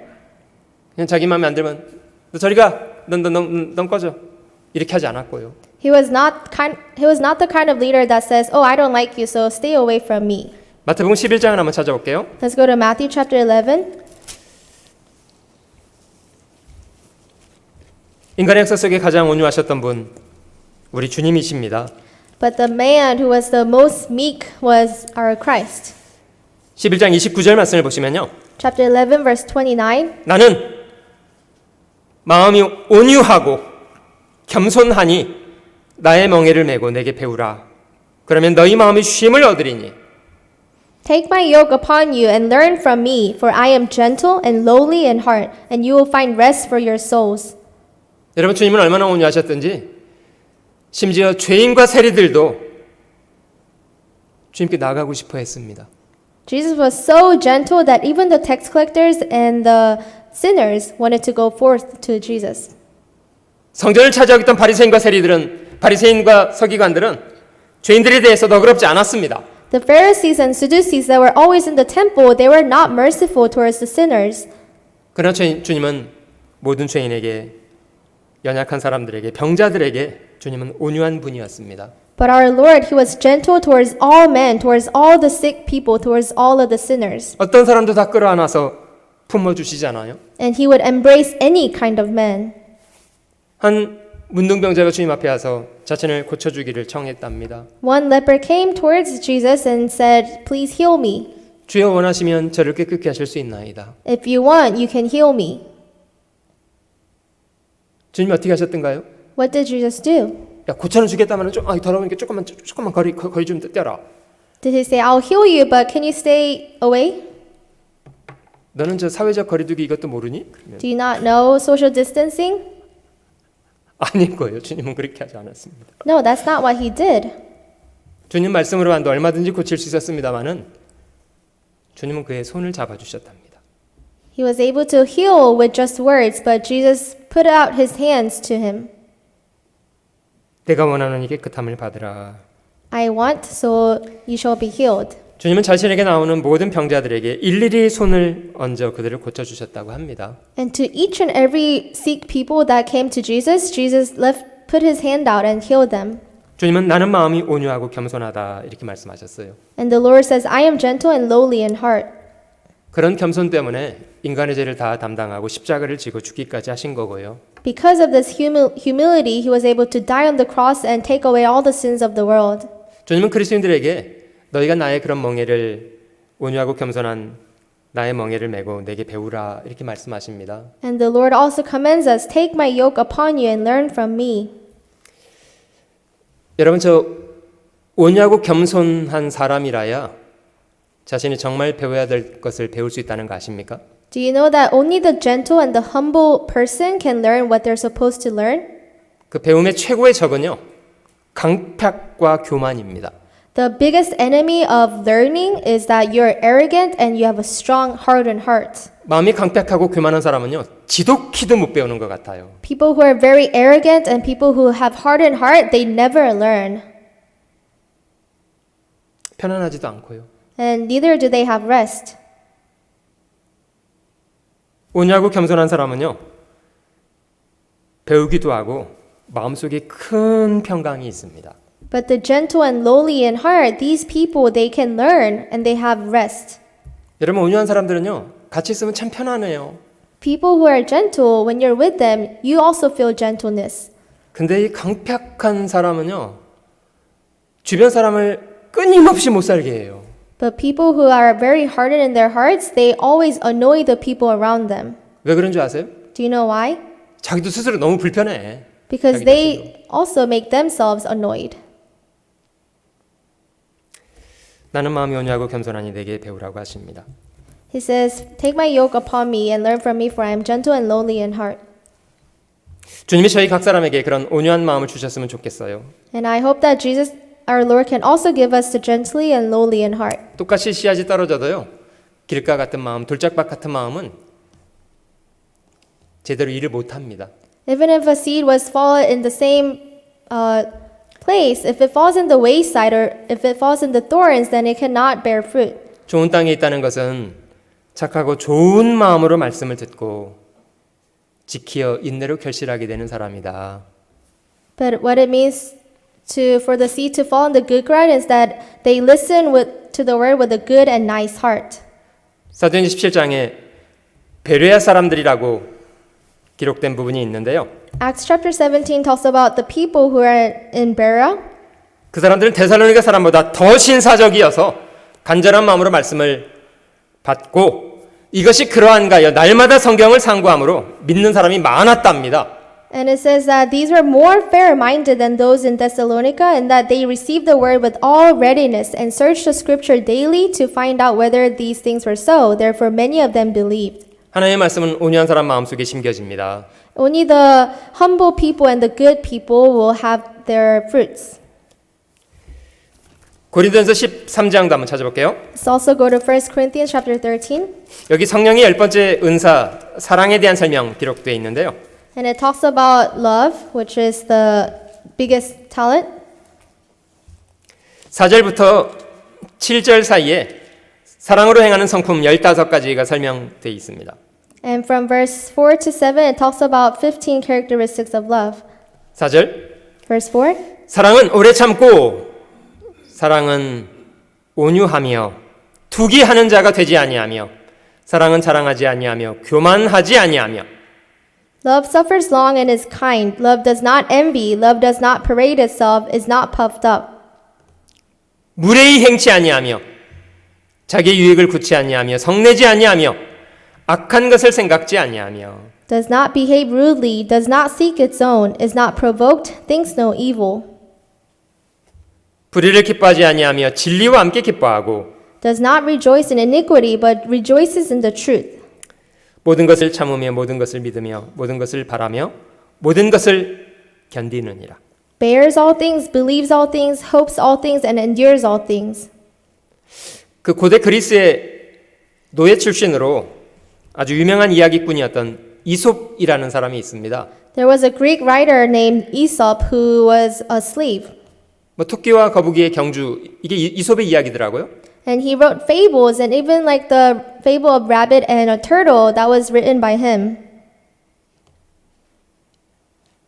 그냥 자기 마음에 안 들면 너 저리 가, 넌 꺼져 이렇게 하지 않았고요. He was not the kind of leader that says, "Oh, I don't like you, so stay away from me." 마태복음 11장을 한번 찾아볼게요. Let's go to Matthew chapter 11. 인간의 역사 속에 가장 온유하셨던 분 우리 주님이십니다. But the man who was the most meek was our Christ. 11장 29절 말씀을 보시면요. Chapter 11 verse 29. 나는 마음이 온유하고 겸손하니 나의 멍에를 메고 내게 배우라. 그러면 너희 마음이 쉼을 얻으리니. Take my yoke upon you and learn from me, for I am gentle and lowly in heart, and you will find rest for your souls. 여러분 주님은 얼마나 온유하셨든지 심지어 죄인과 세리들도 주님께 나가고 싶어 했습니다. Jesus was so gentle that even the tax collectors and the sinners wanted to go forth to Jesus. 성전을 찾아오던 바리새인과 서기관들은 죄인들에 대해서 너그럽지 않았습니다. The Pharisees and Sadducees that were always in the temple, they were not merciful towards the sinners. 그러나 주님은 모든 죄인에게 연약한 사람들에게 병자들에게 주님은 온유한 분이었습니다. But our Lord, He was gentle towards all men, towards all the sick people, towards all of the sinners. 어떤 사람도 다 끌어안아서 품어주시잖아요. And He would embrace any kind of man. 한 문둥병자가 주님 앞에 와서 자신을 고쳐주기를 청했답니다. One leper came towards Jesus and said, "Please heal me. 주여 원하시면 저를 깨끗게 하실 수 있나이다. If you want, you can heal me." 주님이 어떻게 하셨던가요? What did Jesus do? 야 고쳐는 주겠다면 좀 더러우니까 조금만 거리 좀 떼라. Did He say, "I'll heal you, but can you stay away? 너는 저 사회적 거리두기 이것도 모르니? 그러면 Do you not know social distancing?" 아닐 거예요. 주님은 그렇게 하지 않았습니다. No, that's not what He did. 주님 말씀으로만도 얼마든지 고칠 수 있었습니다만은 주님은 그의 손을 잡아주셨답니다. He was able to heal with just words, but Jesus put out His hands to him. 내가 원하는 이 깨끗함을 받으라. I want, so you shall be healed. 주님은 자신에게 나오는 모든 병자들에게 일일이 손을 얹어 그들을 고쳐주셨다고 합니다. And to each and every sick people that came to Jesus, Jesus put his hand out and healed them. 주님은 나는 마음이 온유하고 겸손하다 이렇게 말씀하셨어요. And the Lord says, I am gentle and lowly in heart. 그런 겸손 때문에 인간의 죄를 다 담당하고 십자가를 지고 죽기까지 하신 거고요. Because of this humility, he was able to die on the cross and take away all the sins of the world. 주님은 그리스도인들에게 너희가 나의 그런 멍에를 온유하고 겸손한 나의 멍에를 메고 내게 배우라 이렇게 말씀하십니다. And the Lord also commands us, take my yoke upon you and learn from me. 여러분 저 온유하고 겸손한 사람이라야 자신이 정말 배워야 될 것을 배울 수 있다는 거 아십니까? Do you know that only the gentle and the humble person can learn what they're supposed to learn? 그 배움의 최고의 적은요. 강팍과 교만입니다. The biggest enemy of learning is that you're arrogant and you have a strong, hardened heart. 마음이 강팍하고 교만한 사람은요. 지독히도 못 배우는 것 같아요. People who are very arrogant and people who have hardened heart, they never learn. 편안하지도 않고요. And neither do they have rest. 온유하고 겸손한 사람은요. 배우기도 하고 마음속에 큰 평강이 있습니다. But the gentle and lowly in heart, these people, they can learn and they have rest. 여러분 온유한 사람들은요. 같이 있으면 참 편안해요. People who are gentle, when you're with them, you also feel gentleness. 근데 이 강팍한 사람은요. 주변 사람을 끊임없이 못 살게 해요. But people who are very hardened in their hearts, they always annoy the people around them. 왜 그런 줄 아세요? Do you know why? 자기도 스스로 너무 불편해. Because 자기 they also make themselves annoyed. 나는 마음이 온유하고 겸손하니 내게 배우라고 하십니다. He says, take my yoke upon me and learn from me, for I am gentle and lowly in heart. 주님이 저희 각 사람에게 그런 온유한 마음을 주셨으면 좋겠어요. And I hope that Jesus, our Lord, can also give us the gently and lowly in heart. 똑같이 씨앗이 떨어져도요. 길가 같은 마음, 돌짝밭 같은 마음은 제대로 일을 못합니다. Even if a seed was fallen in the same place, if it falls in the wayside or if it falls in the thorns, then it cannot bear fruit. 좋은 땅에 있다는 것은 착하고 좋은 마음으로 말씀을 듣고 지키어 인내로 결실하게 되는 사람이다. But what it means for the seed to fall in the good ground is that they listen to the word with a good and nice heart. 사도행전 17장에 베레아 사람들이라고 기록된 부분이 있는데요. Acts chapter 17 talks about the people who are in Berea. 그 사람들은 데살로니가 사람보다 더 신사적이어서 간절한 마음으로 말씀을 받고 이것이 그러한가요? 날마다 성경을 상고함으로 믿는 사람이 많았답니다. And it says that these were more fair-minded than those in Thessalonica and that they received the word with all readiness and searched the scripture daily to find out whether these things were so. Therefore many of them believed. 하나님의 말씀은 온유한 사람 마음속에 심겨집니다. Only the humble people and the good people will have their fruits. 고린도전서 13장도 한번 찾아볼게요. Let's also go to 1 Corinthians chapter 13. 여기 성령의 10번째 은사 사랑에 대한 설명 기록되어 있는데요. And it talks about love, which is the biggest talent. 4절부터 7절 사이에 사랑으로 행하는 성품 15가지가 설명되어 있습니다. And from verse 4 to 7, it talks about 15 characteristics of love. 4절 Verse 4. 사랑은 오래 참고 사랑은 온유하며 투기하는 자가 되지 아니하며 사랑은 자랑하지 아니하며 교만하지 아니하며 Love suffers long and is kind. Love does not envy. Love does not parade itself, is not puffed up. 무례히 행치 아니하며 자기 유익을 굳지 아니하며 성내지 아니하며 악한 것을 생각지 아니하며 Does not behave rudely, does not seek its own, is not provoked, thinks no evil. 불의를 기뻐하지 아니하며 진리와 함께 기뻐하고 Does not rejoice in iniquity, but rejoices in the truth. 모든 것을 참으며 모든 것을 믿으며 모든 것을 바라며 모든 것을 견디느니라. Bears all things, believes all things, hopes all things, and endures all things. 그 고대 그리스의 노예 출신으로 아주 유명한 이야기꾼이었던 이솝이라는 사람이 있습니다. There was a Greek writer named Aesop who was a slave. 뭐 토끼와 거북이의 경주 이게 이솝의 이야기더라고요. And he wrote fables, and even like the fable of rabbit and a turtle, that was written by him.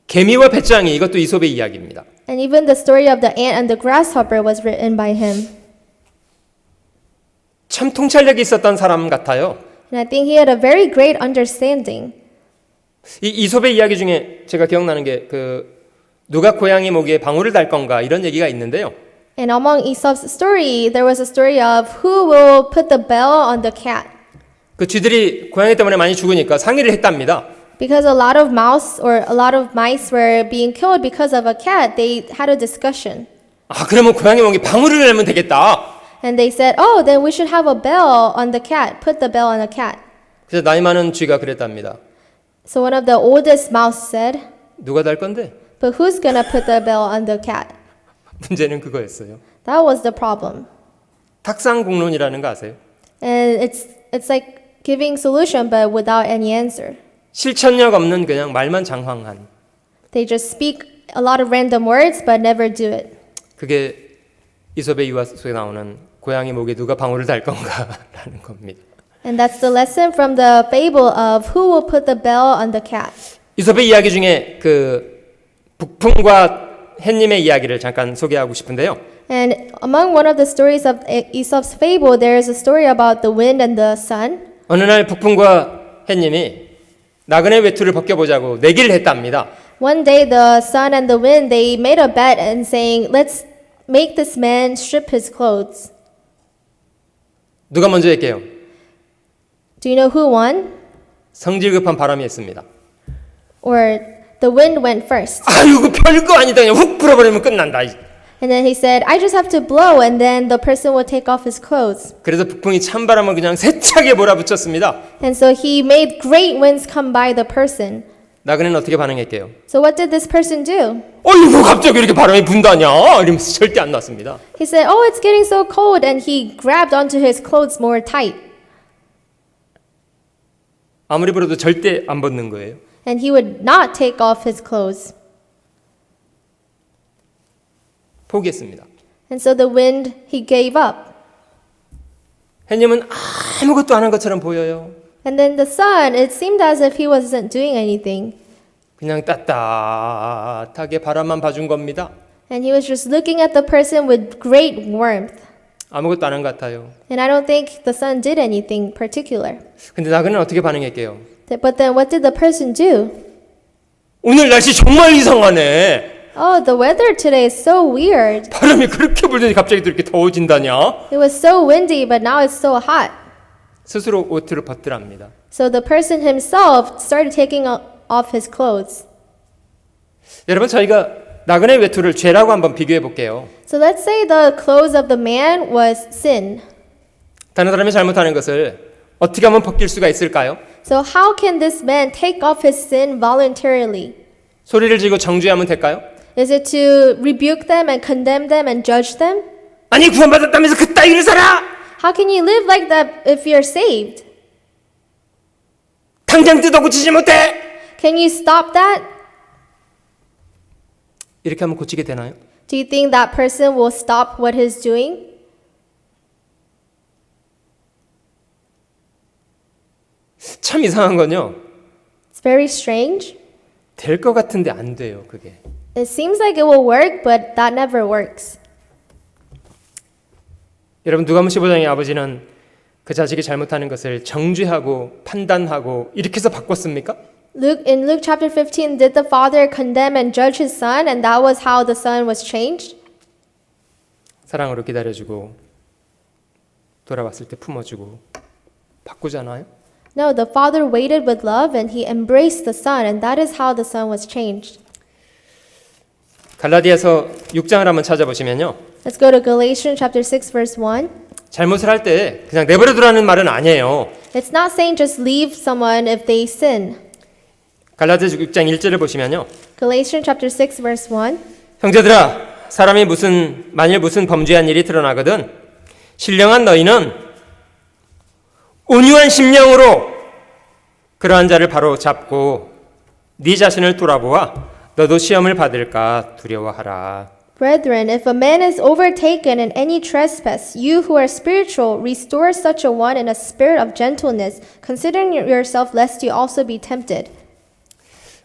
개미와 배짱이 이것도 이솝의 이야기입니다. And even the story of the ant and the grasshopper was written by him. 참 통찰력이 있었던 사람 같아요. And I think he had a very great understanding. 이 이솝의 이야기 중에 제가 기억나는 게 누가 고양이 목에 방울을 달 건가 이런 얘기가 있는데요. And among Aesop's story, there was a story of who will put the bell on the cat. 그 쥐들이 고양이 때문에 많이 죽으니까 상의를 했답니다. Because a lot of mouse or a lot of mice were being killed because of a cat, they had a discussion. 아, 그러면 고양이 목에 방울을 내면 되겠다. And they said, oh, then we should have a bell on the cat. Put the bell on the cat. 그래서 나이 많은 쥐가 그랬답니다. So one of the oldest mouse said, 누가 달 건데? but who's gonna put the bell on the cat? 문제는 그거였어요. That was the problem. 탁상공론이라는 거 아세요? And it's like giving solution but without any answer. 실천력 없는 그냥 말만 장황한. They just speak a lot of random words but never do it. 그게 이솝의 유아 속에 나오는 고양이 목에 누가 방울을 달 건가라는 겁니다. And that's the lesson from the fable of who will put the bell on the cat. 이솝의 이야기 중에 북풍과 햇님의 이야기를 잠깐 소개하고 싶은데요. And among one of the stories of Aesop's fable, there is a story about the wind and the sun. 어느 날 북풍과 햇님이 나그네 외투를 벗겨보자고 내기를 했답니다. One day, the sun and the wind, they made a bet and saying, let's make this man strip his clothes. 누가 먼저 할게요? Do you know who won? 성질 급한 바람이 했습니다. Or the wind went first. 아유, 그 별거 아니다. 그냥 훅 불어버리면 끝난다. And then he said, I just have to blow and then the person will take off his clothes. 그래서 북풍이 찬바람을 그냥 세차게 몰아붙였습니다. And so he made great winds come by the person. 나그네는 어떻게 반응했게요? So what did this person do? 어이구, 갑자기 이렇게 바람이 분다냐? 이러면서 절대 안 났습니다. He said, oh, it's getting so cold. And he grabbed onto his clothes more tight. 아무리 불어도 절대 안 벗는 거예요. And he would not take off his clothes. 포기했습니다. And so the wind, he gave up. 햇님은 아무것도 안 한 것처럼 보여요. And then the sun, it seemed as if he wasn't doing anything. 그냥 따뜻하게 바람만 봐준 겁니다. And he was just looking at the person with great warmth. 아무것도 안 한 것 같아요. And I don't think the sun did anything particular. 근데 나그네는 어떻게 반응했게요? But then what did the person do? 오늘 날씨 정말 이상하네. Oh, the weather today is so weird. 바람이 그렇게 불더니 갑자기 또 이렇게 더워진다냐? It was so windy, but now it's so hot. 스스로 옷을 벗더랍니다. So the person himself started taking off his clothes. 여러분, 저희가 나그네 외투를 죄라고 한번 비교해 볼게요. So let's say the clothes of the man was sin. 다른 사람이 잘못하는 것을 어떻게 하면 벗길 수가 있을까요? So how can this man take off his sin voluntarily? 소리를 지르고 정죄하면 될까요? Is it to rebuke them and condemn them and judge them? 아니, 구원받았다면서 그따위를 살아! How can you live like that if you're saved? 당장 뜯어고치지 못해! Can you stop that? 이렇게 하면 고치게 되나요? Do you think that person will stop what he's doing? 참 이상한 건요. It's very strange. 될 것 같은데 안 돼요, 그게. It seems like it will work, but that never works. 여러분, 누가복음 15장의 아버지는 그 자식이 잘못하는 것을 정죄하고 판단하고 이렇게 해서 바꿨습니까? In Luke chapter 15, did the father condemn and judge his son, and that was how the son was changed? 사랑으로 기다려주고 돌아왔을 때 품어주고 바꾸잖아요. No, the father waited with love and he embraced the son, and that is how the son was changed. 갈라디아서 6장을 한번 찾아보시면요. Let's go to Galatians chapter 6 verse 1. 잘못을 할 때 그냥 내버려 두라는 말은 아니에요. It's not saying just leave someone if they sin. 갈라디아서 6장 1절을 보시면요. Galatians chapter 6 verse 1. 형제들아, 사람이 만일 무슨 범죄한 일이 드러나거든 신령한 너희는 온유한 심령으로 그러한 자를 바로 잡고 네 자신을 돌아보아 너도 시험을 받을까 두려워하라. Brethren, if a man is overtaken in any trespass, you who are spiritual, restore such a one in a spirit of gentleness, considering yourself lest you also be tempted.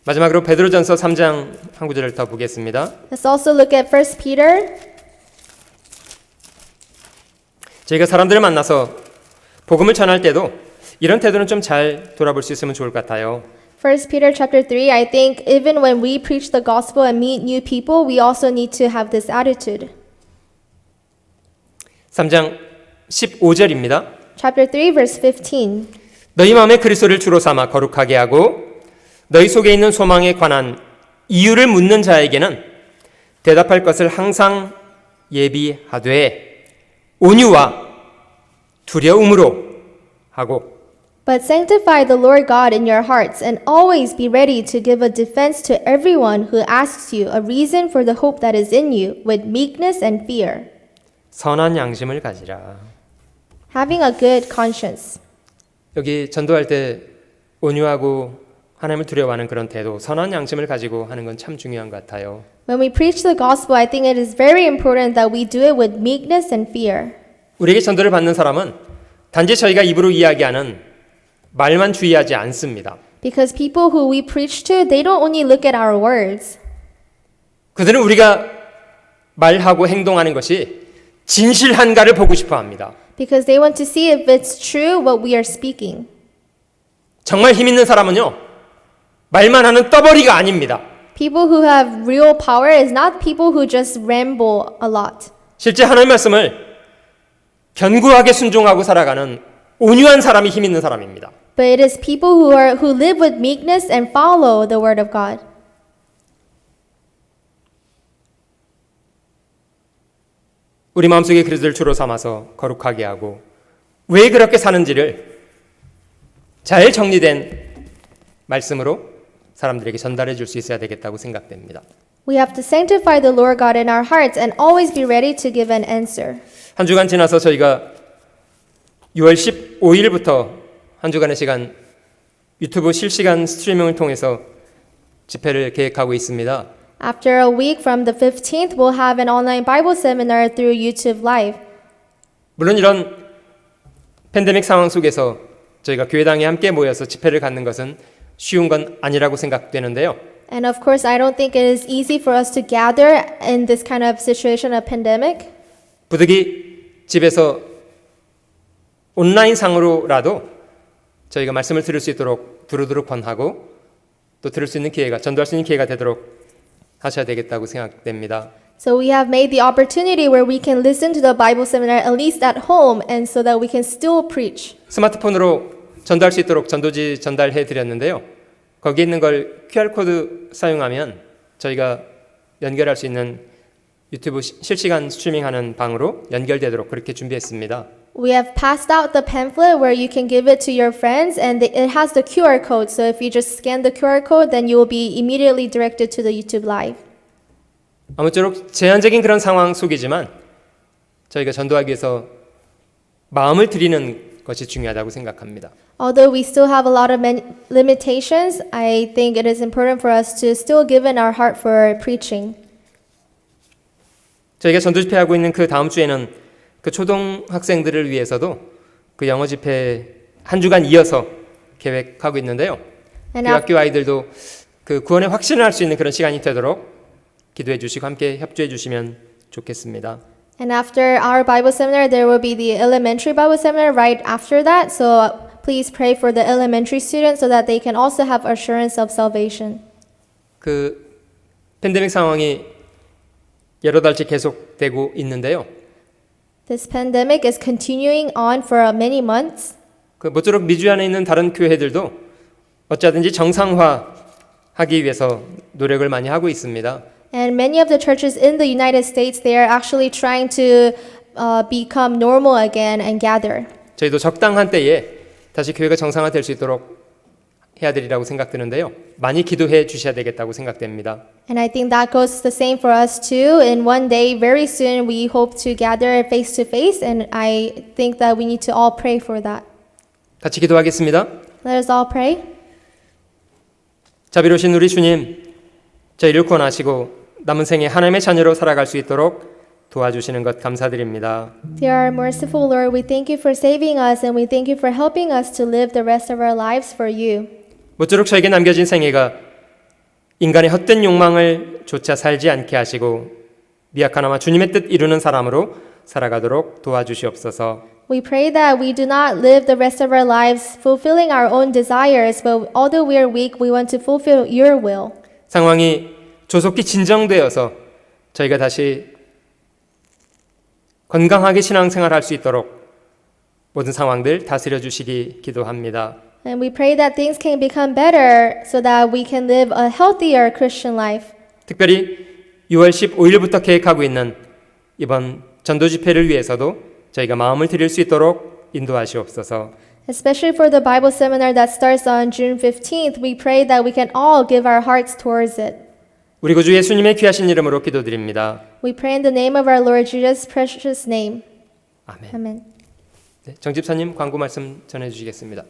마지막으로 베드로전서 3장 한 구절을 더 보겠습니다. Let's also look at 1 Peter. 저희가 사람들을 만나서 복음을 전할 때도 이런 태도는 좀 잘 돌아볼 수 있으면 좋을 것 같아요. 1 Peter chapter 3, I think even when we preach the gospel and meet new people, we also need to have this attitude. 3장 15절입니다. Chapter 3, verse 15. 너희 마음에 그리스도를 주로 삼아 거룩하게 하고 너희 속에 있는 소망에 관한 이유를 묻는 자에게는 대답할 것을 항상 예비하되 온유와 두려움으로 하고 But sanctify the Lord God in your hearts, and always be ready to give a defense to everyone who asks you a reason for the hope that is in you, with meekness and fear, 선한 양심을 가지라. having a good conscience. 여기 전도할 때 온유하고 하나님을 두려워하는 그런 태도, 선한 양심을 가지고 하는 건 참 중요한 것 같아요. When we preach the gospel, I think it is very important that we do it with meekness and fear. 우리에게 전도를 받는 사람은 단지 저희가 입으로 이야기하는 말만 주의하지 않습니다. Because people who we preach to, they don't only look at our words. 그들은 우리가 말하고 행동하는 것이 진실한가를 보고 싶어 합니다. Because they want to see if it's true what we are speaking. 정말 힘 있는 사람은요, 말만 하는 떠벌이가 아닙니다. People who have real power is not people who just ramble a lot. 실제 하나님의 말씀을 견고하게 순종하고 살아가는 온유한 사람이 힘 있는 사람입니다. But it is people who live with meekness and follow the word of God. 우리 마음속에 그리스도를 주로 삼아서 거룩하게 하고 왜 그렇게 사는지를 잘 정리된 말씀으로 사람들에게 전달해 줄 수 있어야 되겠다고 생각됩니다. We have to sanctify the Lord God in our hearts and always be ready to give an answer. 한 주간 지나서 저희가 6월 15일부터 한 주간의 시간 유튜브 실시간 스트리밍을 통해서 집회를 계획하고 있습니다. After a week from the 15th, we'll have an online Bible seminar through YouTube Live. 물론 이런 팬데믹 상황 속에서 저희가 교회당에 함께 모여서 집회를 갖는 것은 쉬운 건 아니라고 생각되는데요. And of course, I don't think it is easy for us to gather in this kind of situation of pandemic. 부득이 집에서 온라인 상으로라도 저희가 말씀을 들을 수 있도록 두루두루 권하고 또 들을 수 있는 기회가 전도할 수 있는 기회가 되도록 하셔야 되겠다고 생각됩니다. So we have made the opportunity where we can listen to the Bible seminar at least at home and so that we can still preach. 스마트폰으로 전달할 수 있도록 전도지 전달해 드렸는데요. 거기에 있는 걸 QR코드 사용하면 저희가 연결할 수 있는 유튜브 실시간 스트리밍하는 방으로 연결되도록 그렇게 준비했습니다. We have passed out the pamphlet where you can give it to your friends and it has the QR code. So if you just scan the QR code, then you will be immediately directed to the YouTube Live. 아무쪼록 제한적인 그런 상황 속이지만 저희가 전도하기 위해서 마음을 드리는 것이 중요하다고 생각합니다. Although we still have a lot of limitations, I think it is important for us to still give in our heart for preaching. 저희가 전도 집회하고 있는 그 다음 주에는 그 초등학생들을 위해서도 그 영어 집회 한 주간 이어서 계획하고 있는데요. 그 학교 아이들도 그 구원의 확신을 할 수 있는 그런 시간이 되도록 기도해 주시고 함께 협조해 주시면 좋겠습니다. And after our Bible seminar, there will be the elementary Bible seminar right after that. So please pray for the elementary students so that they can also have assurance of salvation. 그 팬데믹 상황이 여러 달째 계속되고 있는데요. This pandemic is continuing on for many months. 그 모쪼록 미주 안에 있는 다른 교회들도 어쩌든지 정상화하기 위해서 노력을 많이 하고 있습니다. And many of the churches in the United States, they are actually trying to become normal again and gather. 저희도 적당한 때에 다시 교회가 정상화될 수 있도록 해야 되리라고 생각드는데요. 많이 기도해 주셔야 되겠다고 생각됩니다. And I think that goes the same for us too. In one day, very soon, we hope to gather face to face, and I think that we need to all pray for that. 같이 기도하겠습니다. Let us all pray. 자비로우신 우리 주님, 저희를 구원하시고 남은 생에 하나님의 자녀로 살아갈 수 있도록 도와주시는 것 감사드립니다. Dear merciful Lord, we thank you for saving us and we thank you for helping us to live the rest of our lives for you. 모쪼록 저에게 남겨진 생애가 인간의 헛된 욕망을 조차 살지 않게 하시고 미약하나마 주님의 뜻 이루는 사람으로 살아가도록 도와주시옵소서. We pray that we do not live the rest of our lives fulfilling our own desires, but although we are weak, we want to fulfill your will. 상황이 조속히 진정되어서 저희가 다시 건강하게 신앙생활 할 수 있도록 모든 상황들 다스려 주시기 기도합니다. And we pray that things can become better so that we can live a healthier Christian life. 특별히 6월 15일부터 계획하고 있는 이번 전도 집회를 위해서도 저희가 마음을 드릴 수 있도록 인도하시옵소서. Especially for the Bible seminar that starts on June 15th, we pray that we can all give our hearts towards it. 우리 구주 예수님의 귀하신 이름으로 기도드립니다. We pray in the name of our Lord Jesus' precious name. 아멘. Amen. 네, 정 집사님 광고 말씀 전해 주시겠습니다.